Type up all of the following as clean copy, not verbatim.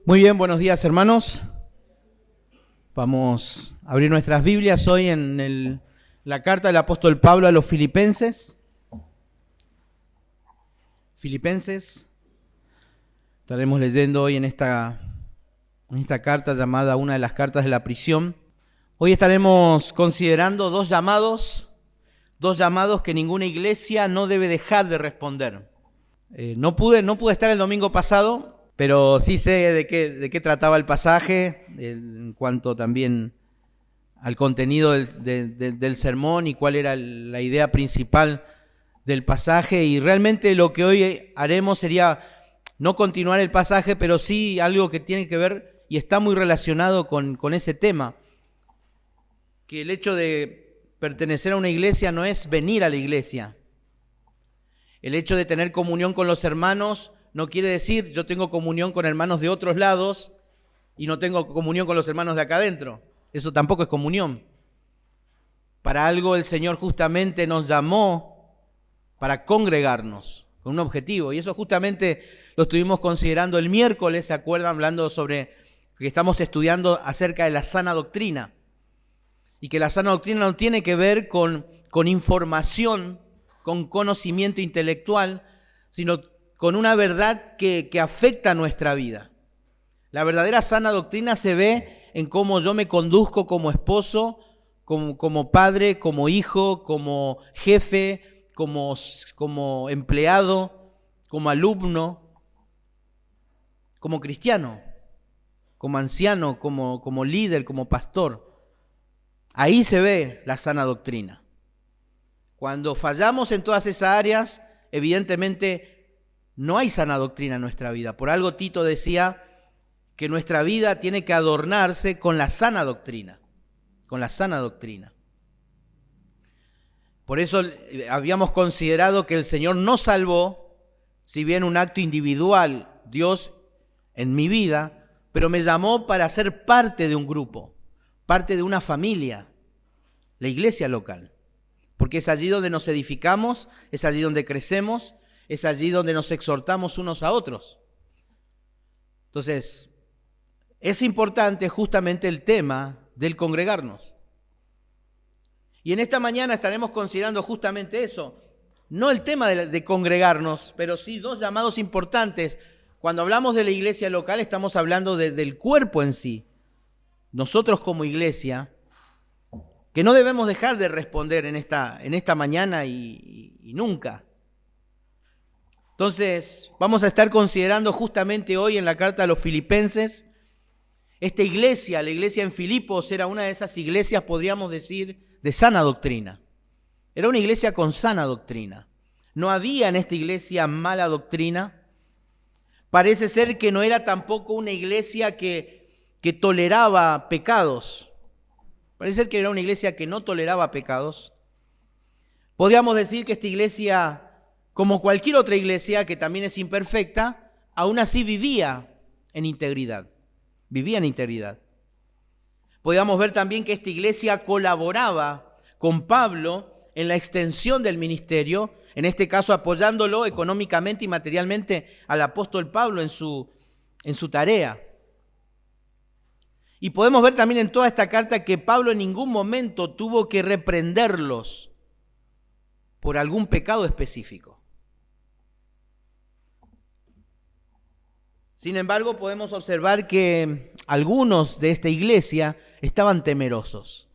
Muy bien, buenos días hermanos. Vamos a abrir nuestras Biblias hoy en la carta del apóstol Pablo a los Filipenses. Estaremos leyendo hoy en esta carta llamada una de las cartas de la prisión. Hoy estaremos considerando dos llamados que ninguna iglesia no debe dejar de responder. No pude estar el domingo pasado, pero sí sé de qué trataba el pasaje, en cuanto también al contenido del sermón y cuál era la idea principal del pasaje. Y realmente lo que hoy haremos sería no continuar el pasaje, pero sí algo que tiene que ver y está muy relacionado con ese tema. Que el hecho de pertenecer a una iglesia no es venir a la iglesia. El hecho de tener comunión con los hermanos no quiere decir yo tengo comunión con hermanos de otros lados y no tengo comunión con los hermanos de acá adentro. Eso tampoco es comunión. Para algo el Señor justamente nos llamó para congregarnos con un objetivo. Y eso justamente lo estuvimos considerando el miércoles, ¿se acuerdan? Hablando sobre que estamos estudiando acerca de la sana doctrina. Y que la sana doctrina no tiene que ver con información, con conocimiento intelectual, sino con una verdad que afecta nuestra vida. La verdadera sana doctrina se ve en cómo yo me conduzco como esposo, como padre, como hijo, como jefe, como empleado, como alumno, como cristiano, como anciano, como líder, como pastor. Ahí se ve la sana doctrina. Cuando fallamos en todas esas áreas, evidentemente no hay sana doctrina en nuestra vida. Por algo Tito decía que nuestra vida tiene que adornarse con la sana doctrina, con la sana doctrina. Por eso habíamos considerado que el Señor nos salvó, si bien un acto individual, Dios en mi vida, pero me llamó para ser parte de un grupo, parte de una familia, la iglesia local. Porque es allí donde nos edificamos, es allí donde crecemos, es allí donde nos exhortamos unos a otros. Entonces, es importante justamente el tema del congregarnos. Y en esta mañana estaremos considerando justamente eso. No el tema de congregarnos, pero sí dos llamados importantes. Cuando hablamos de la iglesia local, estamos hablando del cuerpo en sí. Nosotros como iglesia, que no debemos dejar de responder en esta mañana y nunca. Entonces, vamos a estar considerando justamente hoy en la carta a los Filipenses, esta iglesia, la iglesia en Filipos, era una de esas iglesias, podríamos decir, de sana doctrina. Era una iglesia con sana doctrina. No había en esta iglesia mala doctrina. Parece ser que no era tampoco una iglesia que toleraba pecados. Parece ser que era una iglesia que no toleraba pecados. Podríamos decir que esta iglesia, como cualquier otra iglesia que también es imperfecta, aún así vivía en integridad. Podríamos ver también que esta iglesia colaboraba con Pablo en la extensión del ministerio, en este caso apoyándolo económicamente y materialmente al apóstol Pablo en su tarea. Y podemos ver también en toda esta carta que Pablo en ningún momento tuvo que reprenderlos por algún pecado específico. Sin embargo, podemos observar que algunos de esta iglesia estaban temerosos.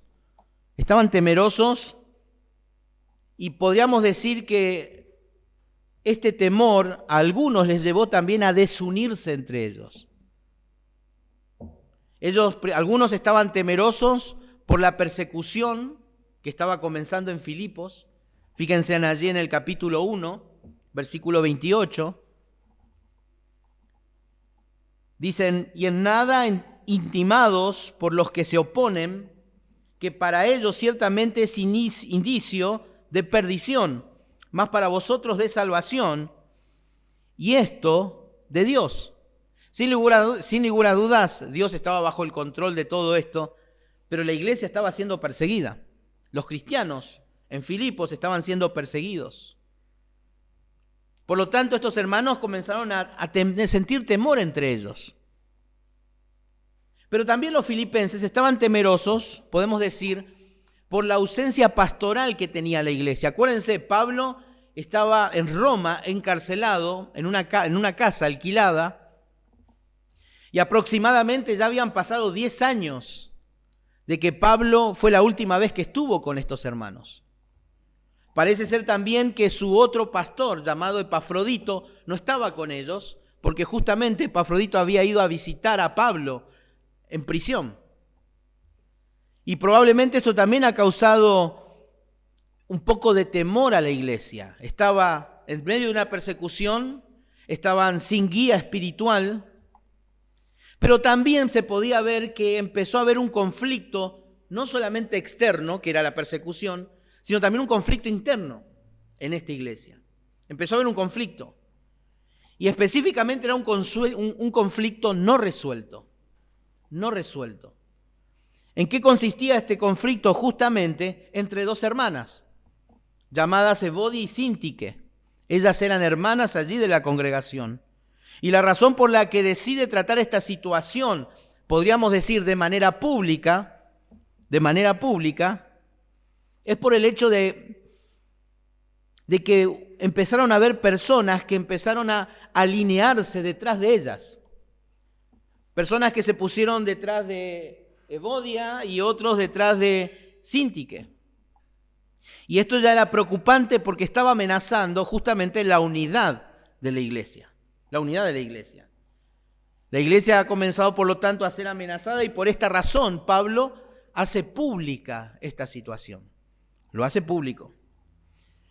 Y podríamos decir que este temor a algunos les llevó también a desunirse entre ellos. Algunos estaban temerosos por la persecución que estaba comenzando en Filipos. Fíjense allí en el capítulo 1, versículo 28. Dicen, y en nada intimados por los que se oponen, que para ellos ciertamente es indicio de perdición, mas para vosotros de salvación, y esto de Dios. Sin ninguna duda, Dios estaba bajo el control de todo esto, pero la iglesia estaba siendo perseguida. Los cristianos en Filipos estaban siendo perseguidos. Por lo tanto, estos hermanos comenzaron a sentir temor entre ellos. Pero también los filipenses estaban temerosos, podemos decir, por la ausencia pastoral que tenía la iglesia. Acuérdense, Pablo estaba en Roma encarcelado en una casa alquilada y aproximadamente ya habían pasado 10 años de que Pablo fue la última vez que estuvo con estos hermanos. Parece ser también que su otro pastor, llamado Epafrodito, no estaba con ellos, porque justamente Epafrodito había ido a visitar a Pablo en prisión. Y probablemente esto también ha causado un poco de temor a la iglesia. Estaba en medio de una persecución, estaban sin guía espiritual, pero también se podía ver que empezó a haber un conflicto, no solamente externo, que era la persecución, sino también un conflicto interno en esta iglesia. Empezó a haber un conflicto. Y específicamente era un conflicto no resuelto. No resuelto. ¿En qué consistía este conflicto? Justamente entre dos hermanas, llamadas Evodia y Síntique. Ellas eran hermanas allí de la congregación. Y la razón por la que decide tratar esta situación, podríamos decir de manera pública, es por el hecho de que empezaron a haber personas que empezaron a alinearse detrás de ellas. Personas que se pusieron detrás de Evodia y otros detrás de Síntique. Y esto ya era preocupante porque estaba amenazando justamente la unidad de la iglesia. La unidad de la iglesia. La iglesia ha comenzado, por lo tanto, a ser amenazada y por esta razón Pablo hace pública esta situación. Lo hace público.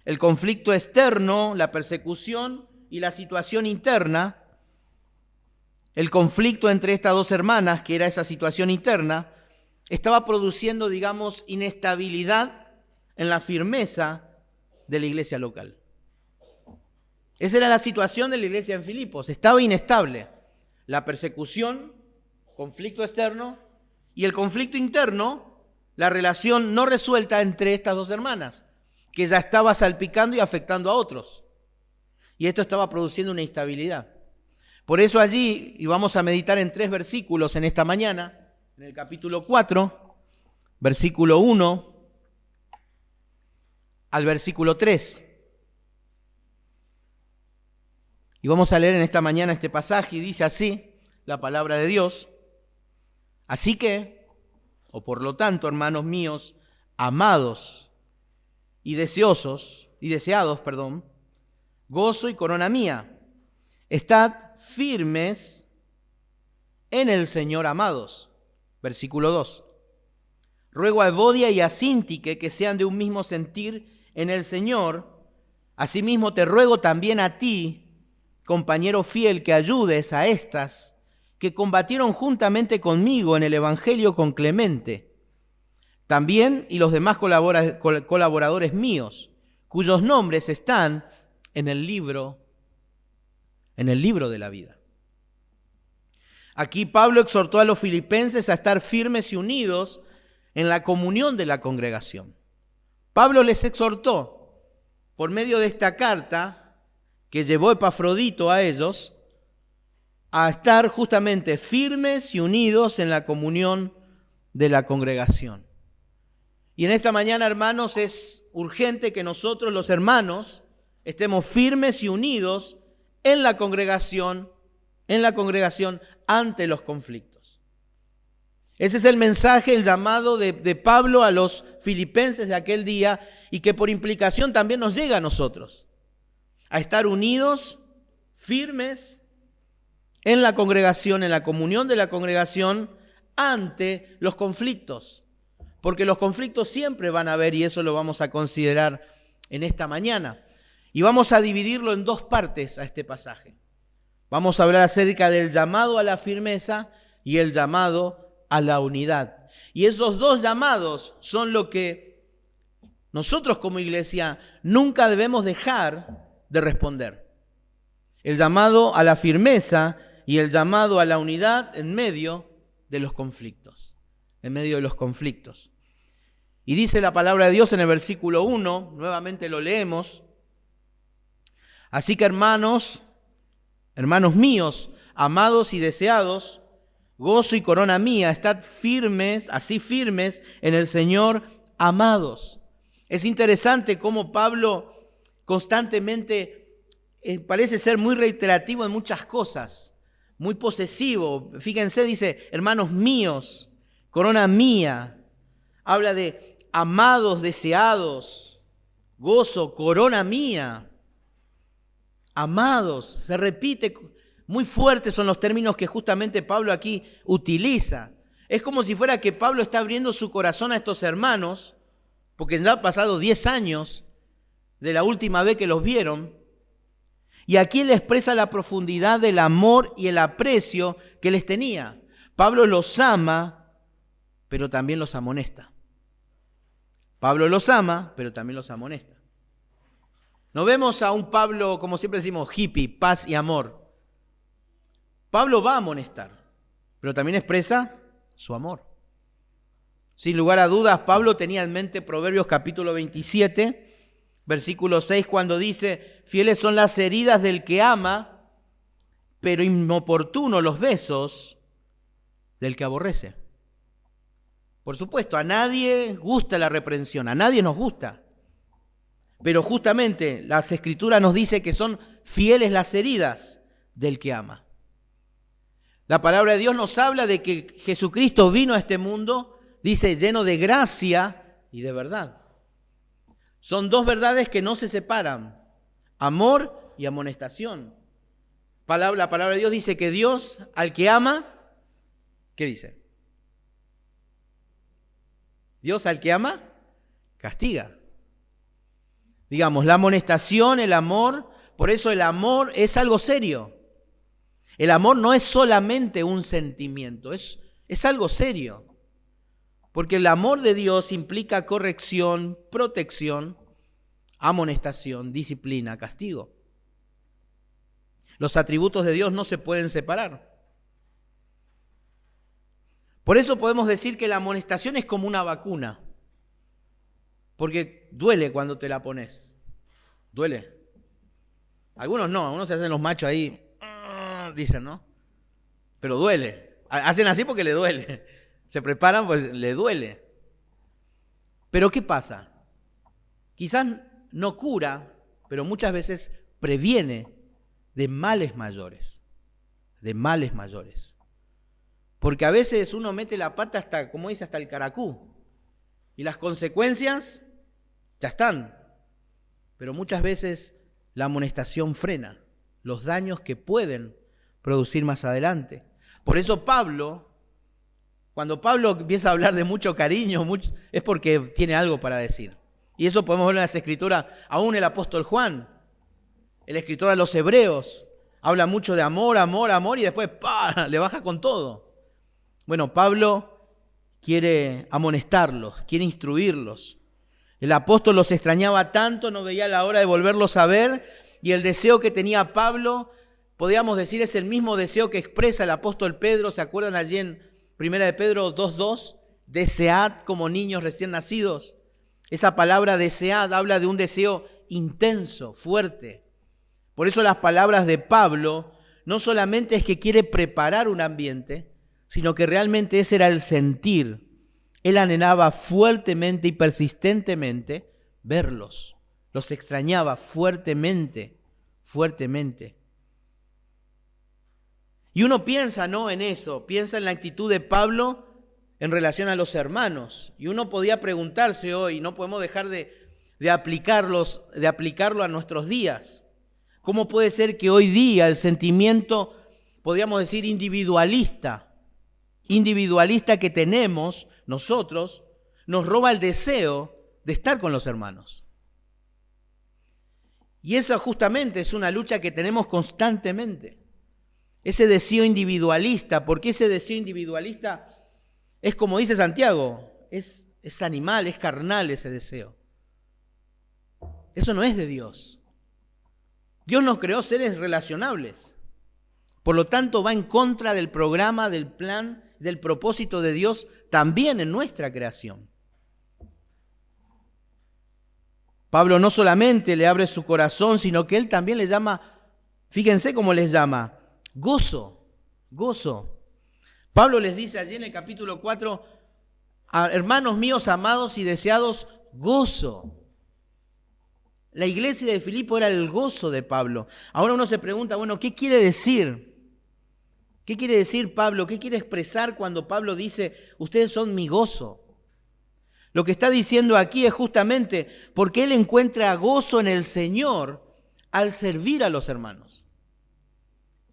El conflicto externo, la persecución y la situación interna, el conflicto entre estas dos hermanas, que era esa situación interna, estaba produciendo, digamos, inestabilidad en la firmeza de la iglesia local. Esa era la situación de la iglesia en Filipos, estaba inestable. La persecución, conflicto externo, y el conflicto interno, la relación no resuelta entre estas dos hermanas, que ya estaba salpicando y afectando a otros. Y esto estaba produciendo una instabilidad. Por eso allí, y vamos a meditar en 3 versículos en esta mañana, en el capítulo 4, versículo 1 al versículo 3. Y vamos a leer en esta mañana este pasaje y dice así la palabra de Dios. Así que, o por lo tanto, hermanos míos, amados y deseados, gozo y corona mía, estad firmes en el Señor, amados. Versículo 2. Ruego a Evodia y a Síntique que sean de un mismo sentir en el Señor. Asimismo te ruego también a ti, compañero fiel, que ayudes a estas que combatieron juntamente conmigo en el Evangelio con Clemente. También y los demás colaboradores míos, cuyos nombres están en el libro de la vida. Aquí Pablo exhortó a los filipenses a estar firmes y unidos en la comunión de la congregación. Pablo les exhortó por medio de esta carta que llevó Epafrodito a ellos a estar justamente firmes y unidos en la comunión de la congregación. Y en esta mañana, hermanos, es urgente que nosotros, los hermanos, estemos firmes y unidos en la congregación ante los conflictos. Ese es el mensaje, el llamado de Pablo a los filipenses de aquel día y que por implicación también nos llega a nosotros. A estar unidos, firmes en la congregación, en la comunión de la congregación ante los conflictos. Porque los conflictos siempre van a haber y eso lo vamos a considerar en esta mañana. Y vamos a dividirlo en 2 partes a este pasaje. Vamos a hablar acerca del llamado a la firmeza y el llamado a la unidad. Y esos 2 llamados son lo que nosotros como iglesia nunca debemos dejar de responder. El llamado a la firmeza y el llamado a la unidad en medio de los conflictos. En medio de los conflictos. Y dice la palabra de Dios en el versículo 1, nuevamente lo leemos. Así que hermanos míos, amados y deseados, gozo y corona mía, estad firmes, así firmes en el Señor, amados. Es interesante cómo Pablo constantemente parece ser muy reiterativo en muchas cosas, muy posesivo. Fíjense, dice, hermanos míos, corona mía. Habla de amados, deseados, gozo, corona mía. Amados, se repite, muy fuertes son los términos que justamente Pablo aquí utiliza. Es como si fuera que Pablo está abriendo su corazón a estos hermanos, porque ya han pasado 10 años de la última vez que los vieron, y aquí él expresa la profundidad del amor y el aprecio que les tenía. Pablo los ama, pero también los amonesta. Pablo los ama, pero también los amonesta. No vemos a un Pablo, como siempre decimos, hippie, paz y amor. Pablo va a amonestar, pero también expresa su amor. Sin lugar a dudas, Pablo tenía en mente Proverbios capítulo 27, versículo 6, cuando dice, fieles son las heridas del que ama, pero inoportunos los besos del que aborrece. Por supuesto, a nadie gusta la reprensión, a nadie nos gusta. Pero justamente las Escrituras nos dice que son fieles las heridas del que ama. La palabra de Dios nos habla de que Jesucristo vino a este mundo, dice, lleno de gracia y de verdad. Son dos verdades que no se separan, amor y amonestación. La palabra de Dios dice que Dios al que ama, ¿qué dice? Dios al que ama, castiga. Digamos, la amonestación, el amor, por eso el amor es algo serio. El amor no es solamente un sentimiento, es algo serio. Porque el amor de Dios implica corrección, protección, amonestación, disciplina, castigo. Los atributos de Dios no se pueden separar. Por eso podemos decir que la amonestación es como una vacuna. Porque duele cuando te la pones. Duele. Algunos no, algunos se hacen los machos ahí, dicen, ¿no? Pero duele. Hacen así porque le duele. Se preparan, pues le duele. Pero ¿qué pasa? Quizás no cura, pero muchas veces previene de males mayores. De males mayores. Porque a veces uno mete la pata hasta, como dice, hasta el caracú. Y las consecuencias ya están. Pero muchas veces la amonestación frena los daños que pueden producir más adelante. Por eso Pablo, cuando Pablo empieza a hablar de mucho cariño, es porque tiene algo para decir. Y eso podemos ver en las Escrituras. Aún el apóstol Juan, el escritor a los Hebreos, habla mucho de amor, amor, amor y después ¡pah!, le baja con todo. Bueno, Pablo quiere amonestarlos, quiere instruirlos. El apóstol los extrañaba tanto, no veía la hora de volverlos a ver, y el deseo que tenía Pablo, podríamos decir, es el mismo deseo que expresa el apóstol Pedro. ¿Se acuerdan allí en 1 de Pedro 2:2? Desead como niños recién nacidos. Esa palabra desead habla de un deseo intenso, fuerte. Por eso las palabras de Pablo no solamente es que quiere preparar un ambiente, sino que realmente ese era el sentir. Él anhelaba fuertemente y persistentemente verlos. Los extrañaba fuertemente, fuertemente. Y uno piensa, ¿no?, en eso, piensa en la actitud de Pablo en relación a los hermanos. Y uno podía preguntarse hoy, no podemos dejar de aplicarlo a nuestros días. ¿Cómo puede ser que hoy día el sentimiento, podríamos decir, individualista que tenemos nosotros, nos roba el deseo de estar con los hermanos? Y eso justamente es una lucha que tenemos constantemente. Ese deseo individualista, porque ese deseo individualista es como dice Santiago, es animal, es carnal ese deseo. Eso no es de Dios. Dios nos creó seres relacionables. Por lo tanto, va en contra del programa, del plan, del propósito de Dios también en nuestra creación. Pablo no solamente le abre su corazón, sino que él también le llama, fíjense cómo les llama, gozo, gozo. Pablo les dice allí en el capítulo 4, hermanos míos amados y deseados, gozo. La iglesia de Filipo era el gozo de Pablo. Ahora uno se pregunta, bueno, ¿qué quiere decir? ¿Qué quiere decir Pablo? ¿Qué quiere expresar cuando Pablo dice, ustedes son mi gozo? Lo que está diciendo aquí es justamente porque él encuentra gozo en el Señor al servir a los hermanos.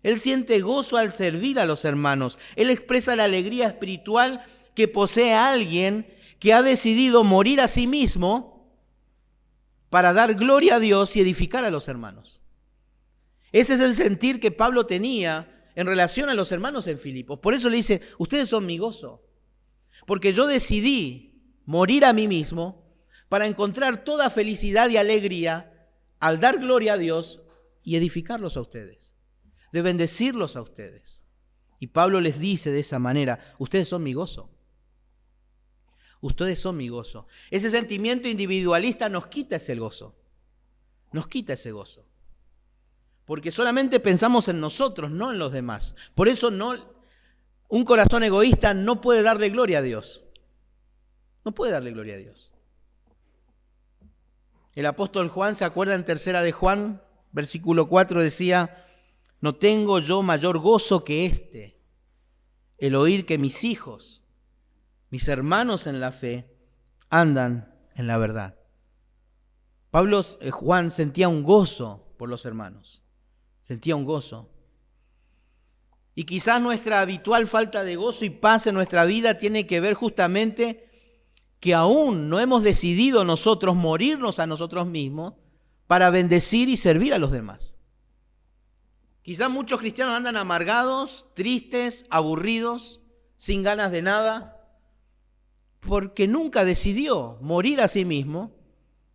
Él siente gozo al servir a los hermanos. Él expresa la alegría espiritual que posee alguien que ha decidido morir a sí mismo para dar gloria a Dios y edificar a los hermanos. Ese es el sentir que Pablo tenía en relación a los hermanos en Filipos. Por eso le dice, ustedes son mi gozo. Porque yo decidí morir a mí mismo para encontrar toda felicidad y alegría al dar gloria a Dios y edificarlos a ustedes, de bendecirlos a ustedes. Y Pablo les dice de esa manera, ustedes son mi gozo. Ustedes son mi gozo. Ese sentimiento individualista nos quita ese gozo. Nos quita ese gozo. Porque solamente pensamos en nosotros, no en los demás. Por eso un corazón egoísta no puede darle gloria a Dios. No puede darle gloria a Dios. El apóstol Juan, ¿se acuerda en 3 de Juan? Versículo 4 decía, no tengo yo mayor gozo que este, el oír que mis hijos, mis hermanos en la fe, andan en la verdad. Juan sentía un gozo por los hermanos, sentía un gozo. Y quizás nuestra habitual falta de gozo y paz en nuestra vida tiene que ver justamente que aún no hemos decidido nosotros morirnos a nosotros mismos para bendecir y servir a los demás. Quizás muchos cristianos andan amargados, tristes, aburridos, sin ganas de nada, porque nunca decidió morir a sí mismo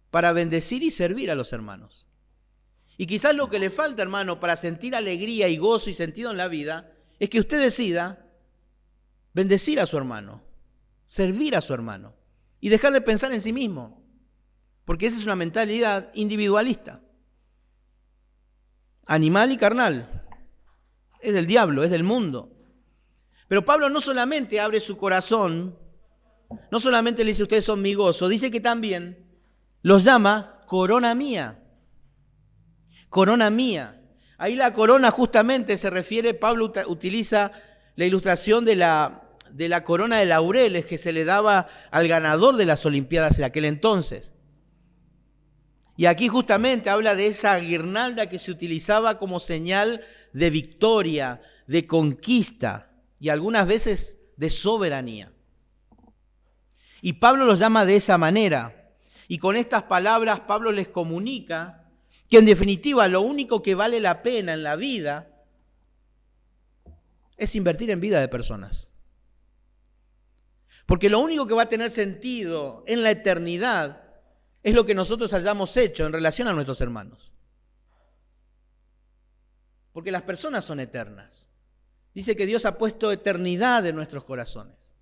para bendecir y servir a los hermanos. Y quizás lo que le falta, hermano, para sentir alegría y gozo y sentido en la vida, es que usted decida bendecir a su hermano, servir a su hermano y dejar de pensar en sí mismo, porque esa es una mentalidad individualista, animal y carnal. Es del diablo, es del mundo. Pero Pablo no solamente abre su corazón, no solamente le dice ustedes son mi gozo, dice que también los llama corona mía. Corona mía. Ahí la corona justamente se refiere, Pablo utiliza la ilustración de la corona de laureles que se le daba al ganador de las Olimpiadas en aquel entonces. Y aquí justamente habla de esa guirnalda que se utilizaba como señal de victoria, de conquista y algunas veces de soberanía. Y Pablo los llama de esa manera. Y con estas palabras Pablo les comunica que en definitiva lo único que vale la pena en la vida es invertir en vida de personas. Porque lo único que va a tener sentido en la eternidad es lo que nosotros hayamos hecho en relación a nuestros hermanos. Porque las personas son eternas. Dice que Dios ha puesto eternidad en nuestros corazones.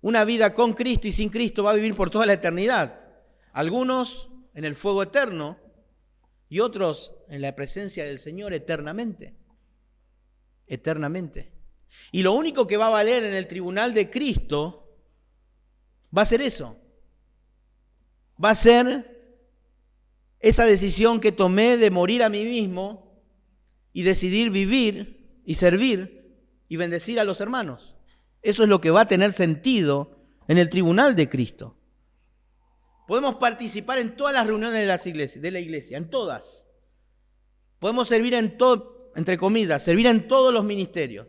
Una vida con Cristo y sin Cristo va a vivir por toda la eternidad. Algunos en el fuego eterno y otros en la presencia del Señor eternamente. Eternamente. Y lo único que va a valer en el tribunal de Cristo va a ser eso. Va a ser esa decisión que tomé de morir a mí mismo y decidir vivir y servir y bendecir a los hermanos. Eso es lo que va a tener sentido en el tribunal de Cristo. Podemos participar en todas las reuniones de la iglesia, en todas. Podemos servir en todo, entre comillas, servir en todos los ministerios.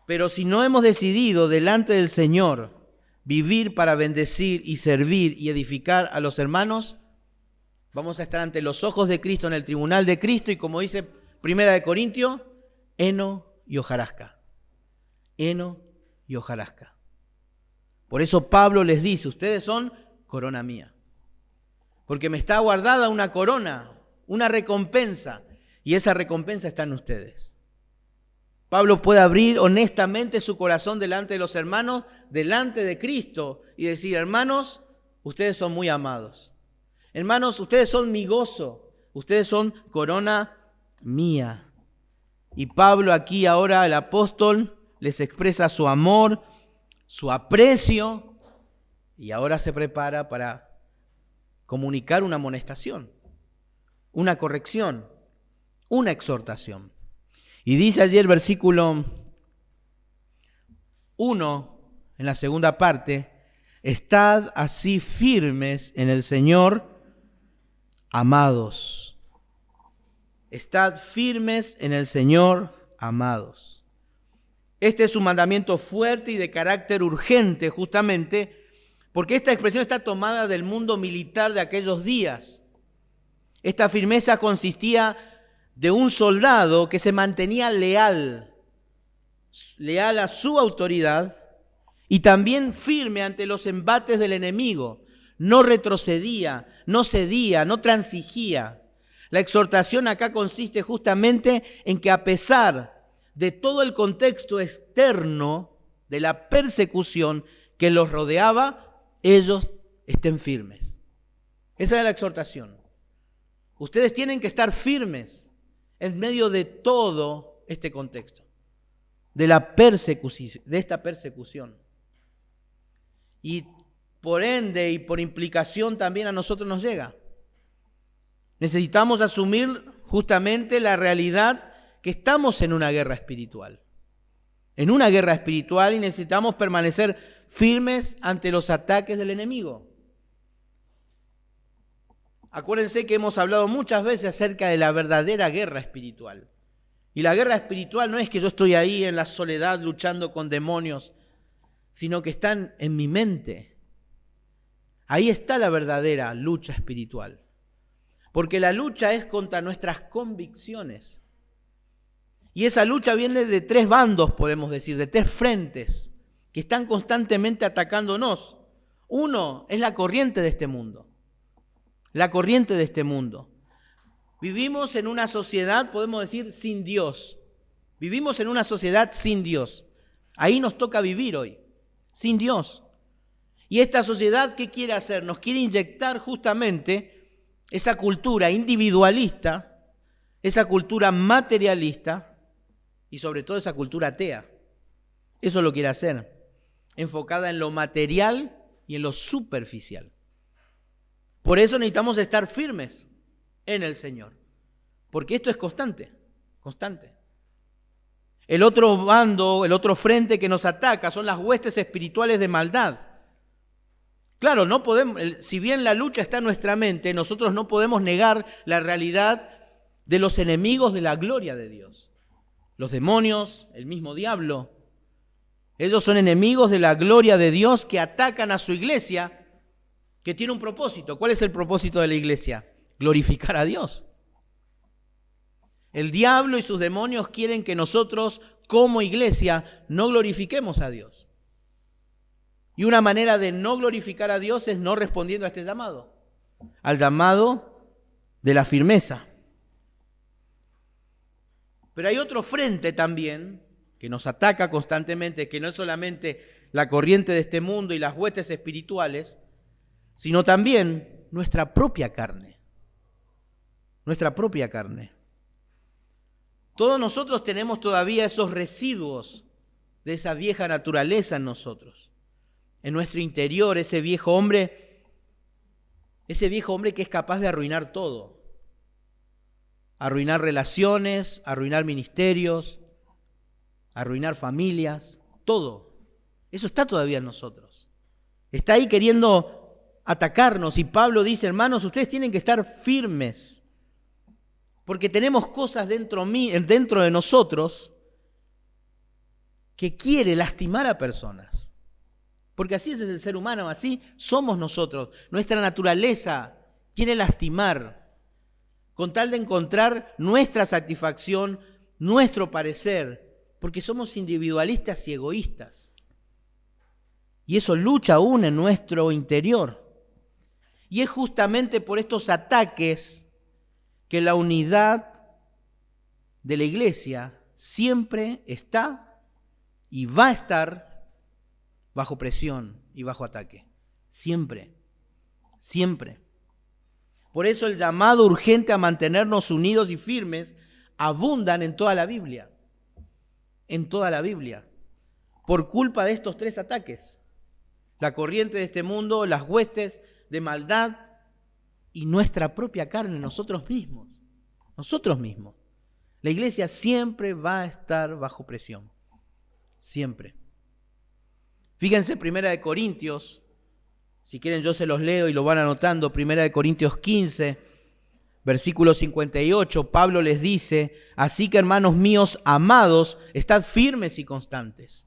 Pero si no hemos decidido delante del Señor vivir para bendecir y servir y edificar a los hermanos, vamos a estar ante los ojos de Cristo en el tribunal de Cristo y como dice 1 Corintios, heno y hojarasca. Heno y hojarasca. Por eso Pablo les dice, ustedes son corona mía. Porque me está guardada una corona, una recompensa, y esa recompensa está en ustedes. Pablo puede abrir honestamente su corazón delante de los hermanos, delante de Cristo, y decir, hermanos, ustedes son muy amados. Hermanos, ustedes son mi gozo, ustedes son corona mía. Y Pablo aquí ahora, el apóstol, les expresa su amor, su aprecio, y ahora se prepara para comunicar una amonestación, una corrección, una exhortación. Y dice allí el versículo 1, en la segunda parte: estad así firmes en el Señor, amados. Estad firmes en el Señor, amados. Este es un mandamiento fuerte y de carácter urgente, justamente porque esta expresión está tomada del mundo militar de aquellos días. Esta firmeza consistía de un soldado que se mantenía leal a su autoridad y también firme ante los embates del enemigo. No retrocedía, no cedía, no transigía. La exhortación acá consiste justamente en que, a pesar de todo el contexto externo de la persecución que los rodeaba, ellos estén firmes. Esa es la exhortación. Ustedes tienen que estar firmes en medio de todo este contexto, de la persecución, de esta persecución. Y por ende y por implicación también a nosotros nos llega. Necesitamos asumir justamente la realidad que estamos en una guerra espiritual. En una guerra espiritual, y necesitamos permanecer firmes ante los ataques del enemigo. Acuérdense que hemos hablado muchas veces acerca de la verdadera guerra espiritual. Y la guerra espiritual no es que yo estoy ahí en la soledad luchando con demonios, sino que están en mi mente. Ahí está la verdadera lucha espiritual. Porque la lucha es contra nuestras convicciones. Y esa lucha viene de tres bandos, podemos decir, de tres frentes que están constantemente atacándonos. Uno es la corriente de este mundo. La corriente de este mundo. Vivimos en una sociedad, podemos decir, sin Dios. Vivimos en una sociedad sin Dios. Ahí nos toca vivir hoy, sin Dios. Y esta sociedad, ¿qué quiere hacer? Nos quiere inyectar justamente esa cultura individualista, esa cultura materialista y sobre todo esa cultura atea. Eso lo quiere hacer, enfocada en lo material y en lo superficial. Por eso necesitamos estar firmes en el Señor, porque esto es constante, constante. El otro bando, el otro frente que nos ataca son las huestes espirituales de maldad. Claro, no podemos, si bien la lucha está en nuestra mente, nosotros no podemos negar la realidad de los enemigos de la gloria de Dios. Los demonios, el mismo diablo, ellos son enemigos de la gloria de Dios que atacan a su iglesia, que tiene un propósito. ¿Cuál es el propósito de la iglesia? Glorificar a Dios. El diablo y sus demonios quieren que nosotros, como iglesia, no glorifiquemos a Dios. Y una manera de no glorificar a Dios es no respondiendo a este llamado, al llamado de la firmeza. Pero hay otro frente también que nos ataca constantemente, que no es solamente la corriente de este mundo y las huestes espirituales, sino también nuestra propia carne. Nuestra propia carne. Todos nosotros tenemos todavía esos residuos de esa vieja naturaleza en nosotros. En nuestro interior, ese viejo hombre que es capaz de arruinar todo. Arruinar relaciones, arruinar ministerios, arruinar familias, todo. Eso está todavía en nosotros. Está ahí queriendo atacarnos y Pablo dice, hermanos, ustedes tienen que estar firmes porque tenemos cosas dentro de nosotros que quiere lastimar a personas. Porque así es el ser humano, así somos nosotros. Nuestra naturaleza quiere lastimar con tal de encontrar nuestra satisfacción, nuestro parecer, porque somos individualistas y egoístas. Y eso lucha aún en nuestro interior. Y es justamente por estos ataques que la unidad de la iglesia siempre está y va a estar bajo presión y bajo ataque. Siempre, siempre. Por eso el llamado urgente a mantenernos unidos y firmes abundan en toda la Biblia. En toda la Biblia. Por culpa de estos tres ataques. La corriente de este mundo, las huestes de maldad y nuestra propia carne, nosotros mismos. Nosotros mismos. La iglesia siempre va a estar bajo presión. Siempre. Fíjense, 1 Corintios, si quieren yo se los leo y lo van anotando, 1 Corintios 15, versículo 58, Pablo les dice, así que hermanos míos amados, estad firmes y constantes,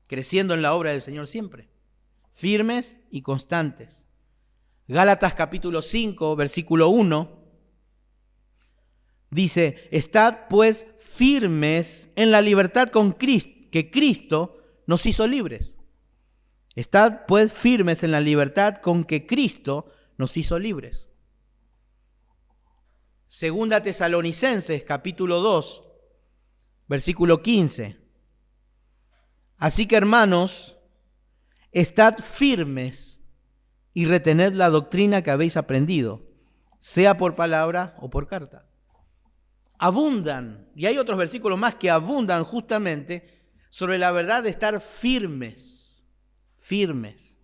creciendo en la obra del Señor siempre, firmes y constantes. Gálatas capítulo 5, versículo 1, dice, estad pues firmes en la libertad con Cristo, que Cristo nos hizo libres. Estad pues firmes en la libertad con que Cristo nos hizo libres. Segunda Tesalonicenses capítulo 2, versículo 15. Así que hermanos, estad firmes y retened la doctrina que habéis aprendido, sea por palabra o por carta. Abundan, y hay otros versículos más que abundan justamente sobre la verdad de estar firmes, firmes.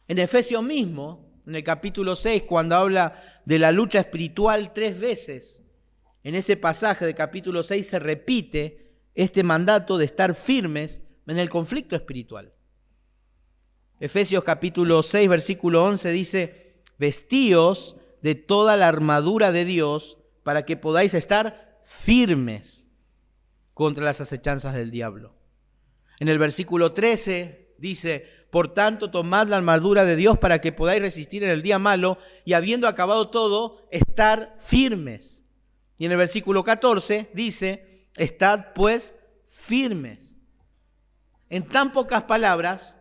En Efesios mismo, en el capítulo 6, cuando habla de la lucha espiritual 3 veces, en ese pasaje del capítulo 6 se repite este mandato de estar firmes en el conflicto espiritual. Efesios capítulo 6, versículo 11 dice, vestíos de toda la armadura de Dios para que podáis estar firmes contra las acechanzas del diablo. En el versículo 13 dice, por tanto, tomad la armadura de Dios para que podáis resistir en el día malo y habiendo acabado todo, estar firmes. Y en el versículo 14 dice, estad pues firmes. En tan pocas palabras,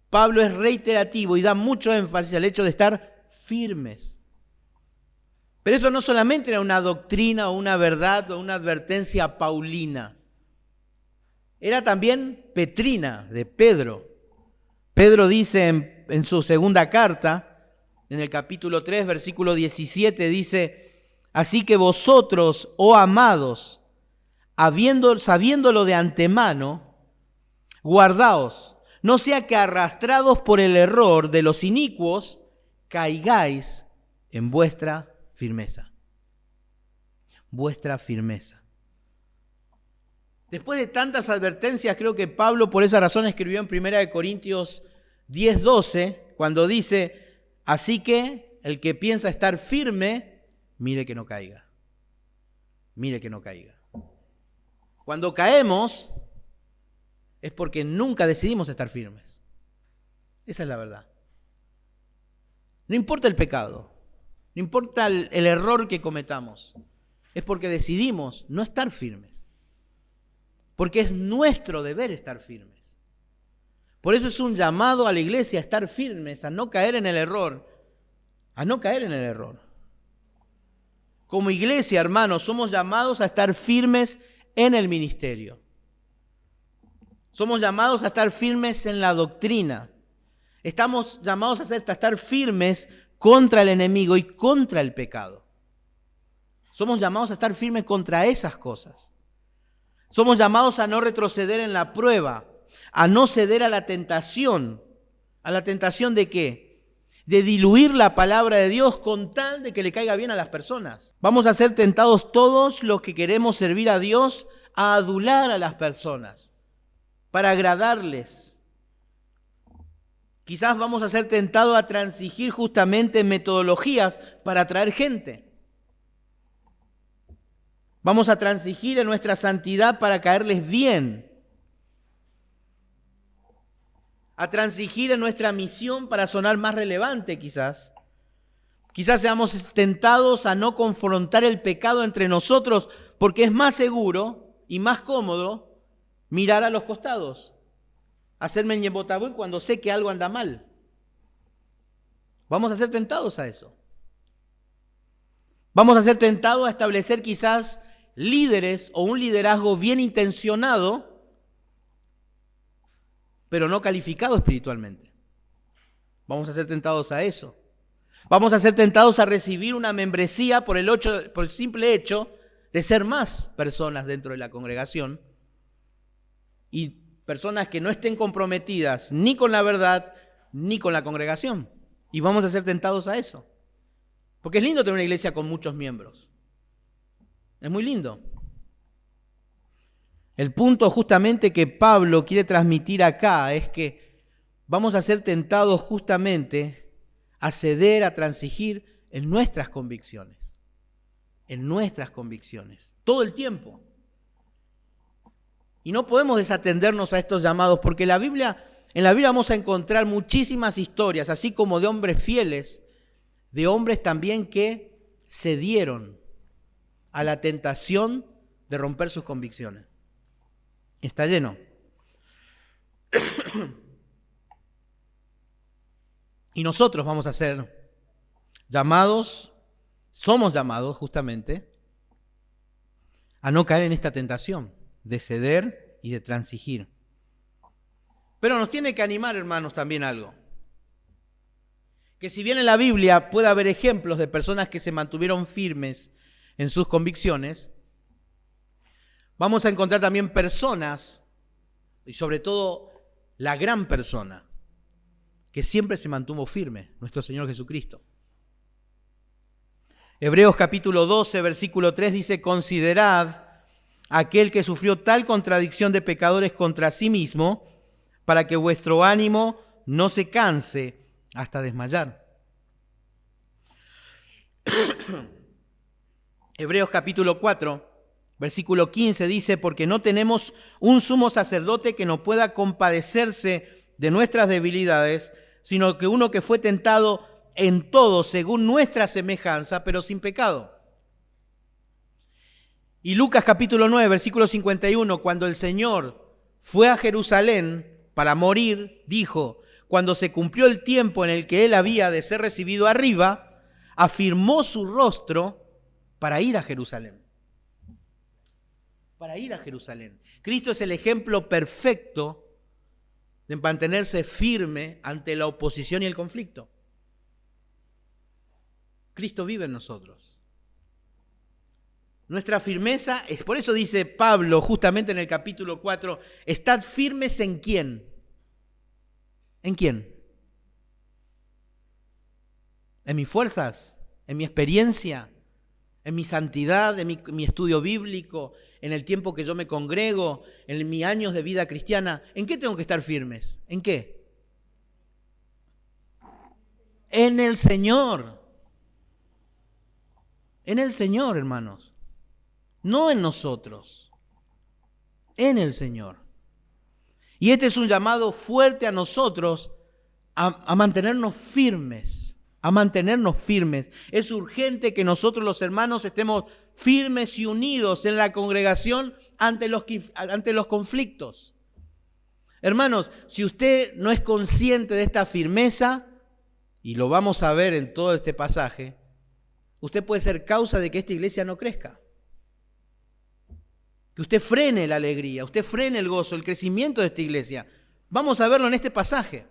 Pablo es reiterativo y da mucho énfasis al hecho de estar firmes. Pero esto no solamente era una doctrina o una verdad o una advertencia paulina. Era también petrina de Pedro. Pedro dice en su segunda carta, en el capítulo 3, versículo 17, dice, así que vosotros, oh amados, sabiéndolo de antemano, guardaos, no sea que arrastrados por el error de los inicuos, caigáis en vuestra firmeza. Vuestra firmeza. Después de tantas advertencias, creo que Pablo por esa razón escribió en 1 Corintios 10:12, cuando dice, así que el que piensa estar firme, mire que no caiga. Mire que no caiga. Cuando caemos, es porque nunca decidimos estar firmes. Esa es la verdad. No importa el pecado, no importa el error que cometamos, es porque decidimos no estar firmes. Porque es nuestro deber estar firmes. Por eso es un llamado a la iglesia a estar firmes, a no caer en el error. A no caer en el error. Como iglesia, hermanos, somos llamados a estar firmes en el ministerio. Somos llamados a estar firmes en la doctrina. Estamos llamados a estar firmes contra el enemigo y contra el pecado. Somos llamados a estar firmes contra esas cosas. Somos llamados a no retroceder en la prueba, a no ceder a la tentación. ¿A la tentación de qué? De diluir la palabra de Dios con tal de que le caiga bien a las personas. Vamos a ser tentados todos los que queremos servir a Dios a adular a las personas, para agradarles. Quizás vamos a ser tentados a transigir justamente en metodologías para atraer gente. Vamos a transigir en nuestra santidad para caerles bien. A transigir en nuestra misión para sonar más relevante quizás. Quizás seamos tentados a no confrontar el pecado entre nosotros porque es más seguro y más cómodo mirar a los costados. Hacerme ñebotabú cuando sé que algo anda mal. Vamos a ser tentados a eso. Vamos a ser tentados a establecer quizás líderes o un liderazgo bien intencionado, pero no calificado espiritualmente. Vamos a ser tentados a eso. Vamos a ser tentados a recibir una membresía por el simple hecho de ser más personas dentro de la congregación y personas que no estén comprometidas ni con la verdad ni con la congregación. Y vamos a ser tentados a eso. Porque es lindo tener una iglesia con muchos miembros. Es muy lindo. El punto justamente que Pablo quiere transmitir acá es que vamos a ser tentados justamente a ceder, a transigir en nuestras convicciones. En nuestras convicciones. Todo el tiempo. Y no podemos desatendernos a estos llamados porque en la Biblia vamos a encontrar muchísimas historias, así como de hombres fieles, de hombres también que cedieron a la tentación de romper sus convicciones. Está lleno. Y nosotros vamos a ser llamados, somos llamados justamente, a no caer en esta tentación de ceder y de transigir. Pero nos tiene que animar, hermanos, también algo. Que si bien en la Biblia puede haber ejemplos de personas que se mantuvieron firmes en sus convicciones, vamos a encontrar también personas, y sobre todo la gran persona, que siempre se mantuvo firme, nuestro Señor Jesucristo. Hebreos capítulo 12, versículo 3 dice: considerad a aquel que sufrió tal contradicción de pecadores contra sí mismo, para que vuestro ánimo no se canse hasta desmayar. Hebreos capítulo 4, versículo 15 dice: porque no tenemos un sumo sacerdote que no pueda compadecerse de nuestras debilidades, sino que uno que fue tentado en todo según nuestra semejanza, pero sin pecado. Y Lucas capítulo 9, versículo 51, cuando el Señor fue a Jerusalén para morir, dijo: cuando se cumplió el tiempo en el que él había de ser recibido arriba, afirmó su rostro para ir a Jerusalén. Para ir a Jerusalén. Cristo es el ejemplo perfecto de mantenerse firme ante la oposición y el conflicto. Cristo vive en nosotros. Nuestra firmeza es, por eso dice Pablo justamente en el capítulo 4, estad firmes ¿en quién? ¿En quién? ¿En mis fuerzas? ¿En mi experiencia? ¿En mi santidad? ¿En mi estudio bíblico? ¿En el tiempo que yo me congrego? ¿En mis años de vida cristiana? ¿En qué tengo que estar firmes? ¿En qué? En el Señor. En el Señor, hermanos. No en nosotros. En el Señor. Y este es un llamado fuerte a nosotros a mantenernos firmes. A mantenernos firmes. Es urgente que nosotros los hermanos estemos firmes y unidos en la congregación ante los conflictos. Hermanos, si usted no es consciente de esta firmeza, y lo vamos a ver en todo este pasaje, usted puede ser causa de que esta iglesia no crezca. Que usted frene la alegría, usted frene el gozo, el crecimiento de esta iglesia. Vamos a verlo en este pasaje.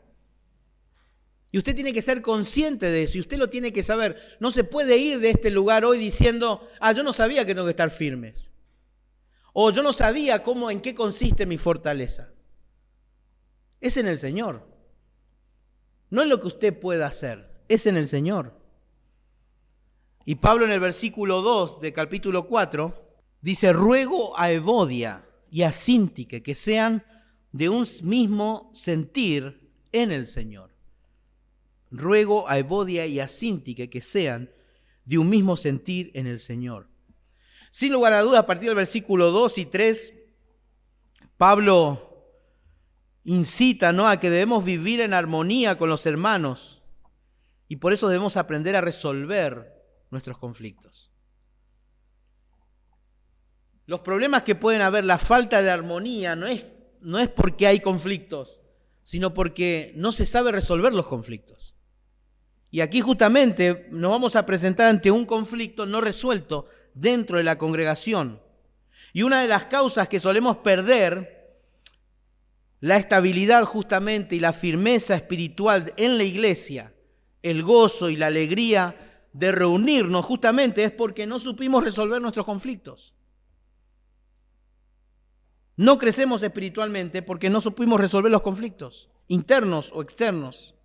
Y usted tiene que ser consciente de eso, y usted lo tiene que saber. No se puede ir de este lugar hoy diciendo: yo no sabía que tengo que estar firmes. O yo no sabía en qué consiste mi fortaleza. Es en el Señor. No es lo que usted pueda hacer, es en el Señor. Y Pablo en el versículo 2 del capítulo 4 dice: ruego a Evodia y a Síntique que sean de un mismo sentir en el Señor. Ruego a Evodia y a Síntique que sean de un mismo sentir en el Señor. Sin lugar a dudas, a partir del versículo 2 y 3, Pablo incita, a que debemos vivir en armonía con los hermanos y por eso debemos aprender a resolver nuestros conflictos. Los problemas que pueden haber, la falta de armonía, no es porque hay conflictos, sino porque no se sabe resolver los conflictos. Y aquí justamente nos vamos a presentar ante un conflicto no resuelto dentro de la congregación. Y una de las causas que solemos perder la estabilidad justamente y la firmeza espiritual en la iglesia, el gozo y la alegría de reunirnos justamente es porque no supimos resolver nuestros conflictos. No crecemos espiritualmente porque no supimos resolver los conflictos, internos o externos.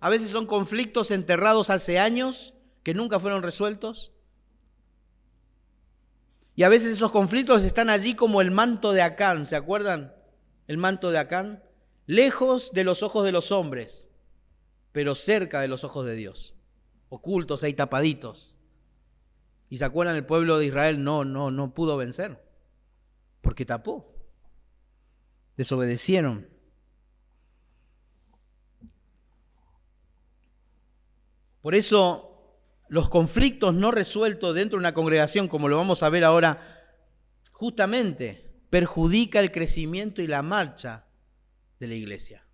A veces son conflictos enterrados hace años que nunca fueron resueltos. Y a veces esos conflictos están allí como el manto de Acán, ¿se acuerdan? El manto de Acán, lejos de los ojos de los hombres, pero cerca de los ojos de Dios, ocultos ahí tapaditos. Y se acuerdan, el pueblo de Israel no pudo vencer, porque tapó, desobedecieron. Por eso los conflictos no resueltos dentro de una congregación, como lo vamos a ver ahora, justamente perjudica el crecimiento y la marcha de la iglesia.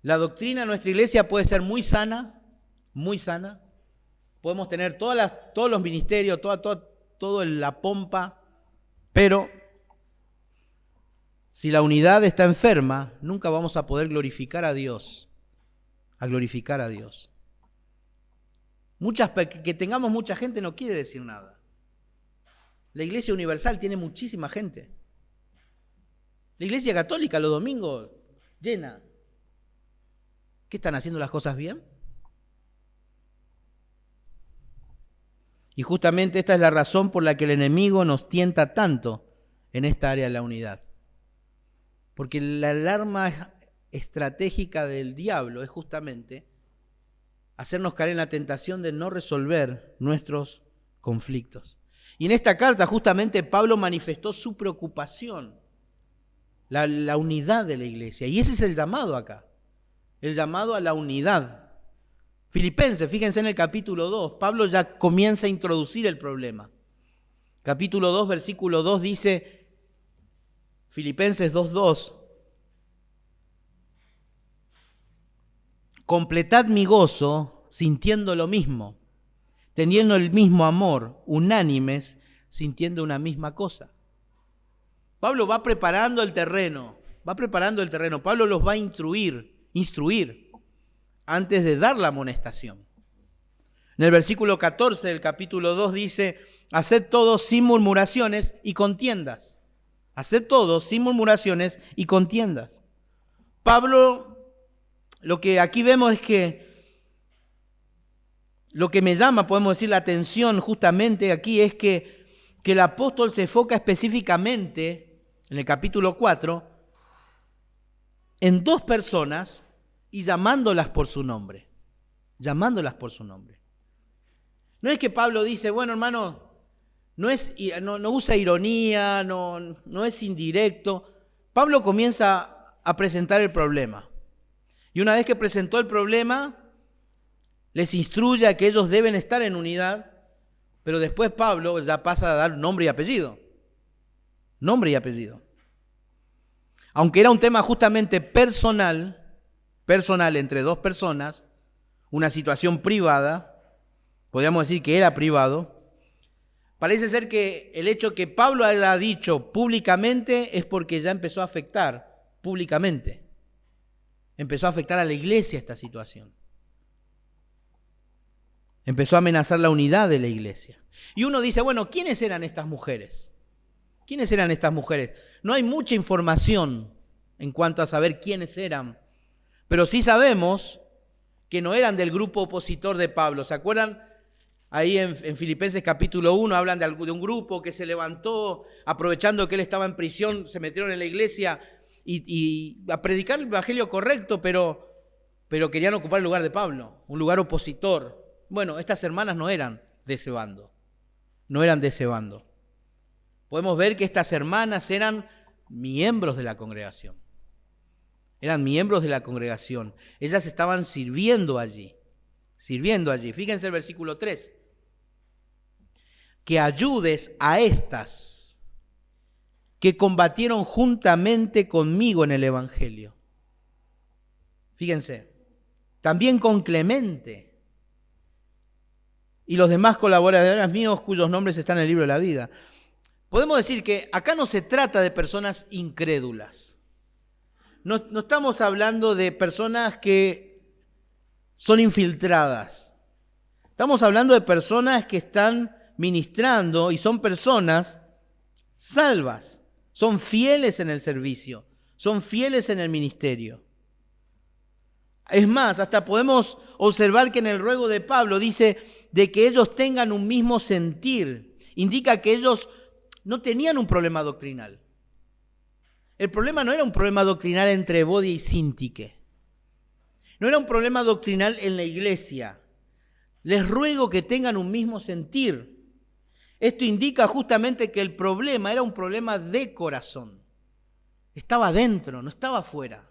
La doctrina de nuestra iglesia puede ser muy sana, muy sana. Podemos tener todos los ministerios, toda la pompa, pero si la unidad está enferma, nunca vamos a poder glorificar a Dios. Que tengamos mucha gente no quiere decir nada. La iglesia universal tiene muchísima gente. La iglesia católica los domingos llena. ¿Qué están haciendo las cosas bien? Y justamente esta es la razón por la que el enemigo nos tienta tanto en esta área de la unidad. Porque la alarma estratégica del diablo es justamente hacernos caer en la tentación de no resolver nuestros conflictos. Y en esta carta justamente Pablo manifestó su preocupación, la unidad de la iglesia. Y ese es el llamado acá, el llamado a la unidad. Filipenses, fíjense en el capítulo 2, Pablo ya comienza a introducir el problema. Capítulo 2, versículo 2 dice, Filipenses 2:2, completad mi gozo sintiendo lo mismo, teniendo el mismo amor, unánimes, sintiendo una misma cosa. Pablo va preparando el terreno. Pablo los va a instruir antes de dar la amonestación. En el versículo 14 del capítulo 2 dice, haced todo sin murmuraciones y contiendas. Haced todo sin murmuraciones y contiendas. Pablo, lo que aquí vemos es que lo que me llama, podemos decir, la atención justamente aquí es que el apóstol se enfoca específicamente, en el capítulo 4, en dos personas y llamándolas por su nombre. No es que Pablo dice, bueno, hermano, no usa ironía, no es indirecto. Pablo comienza a presentar el problema. Y una vez que presentó el problema, les instruye a que ellos deben estar en unidad, pero después Pablo ya pasa a dar nombre y apellido. Nombre y apellido. Aunque era un tema justamente personal entre dos personas, una situación privada, podríamos decir que era privado, parece ser que el hecho que Pablo haya dicho públicamente es porque ya empezó a afectar públicamente. Empezó a afectar a la iglesia esta situación. Empezó a amenazar la unidad de la iglesia. Y uno dice, bueno, ¿quiénes eran estas mujeres? ¿Quiénes eran estas mujeres? No hay mucha información en cuanto a saber quiénes eran, pero sí sabemos que no eran del grupo opositor de Pablo. ¿Se acuerdan? Ahí en Filipenses capítulo 1 hablan de un grupo que se levantó, aprovechando que él estaba en prisión, se metieron en la iglesia y a predicar el evangelio correcto, pero querían ocupar el lugar de Pablo, un lugar opositor. Bueno, estas hermanas no eran de ese bando. Podemos ver que estas hermanas eran miembros de la congregación. Ellas estaban sirviendo allí. Fíjense el versículo 3. Que ayudes a estas que combatieron juntamente conmigo en el evangelio. Fíjense, también con Clemente y los demás colaboradores míos cuyos nombres están en el libro de la vida. Podemos decir que acá no se trata de personas incrédulas. no estamos hablando de personas que son infiltradas. Estamos hablando de personas que están ministrando y son personas salvas, son fieles en el servicio, son fieles en el ministerio. Es más, hasta podemos observar que en el ruego de Pablo dice de que ellos tengan un mismo sentir. Indica que ellos no tenían un problema doctrinal. El problema no era un problema doctrinal entre Evodia y Síntique. No era un problema doctrinal en la iglesia. Les ruego que tengan un mismo sentir. Esto indica justamente que el problema era un problema de corazón. Estaba dentro, no estaba afuera.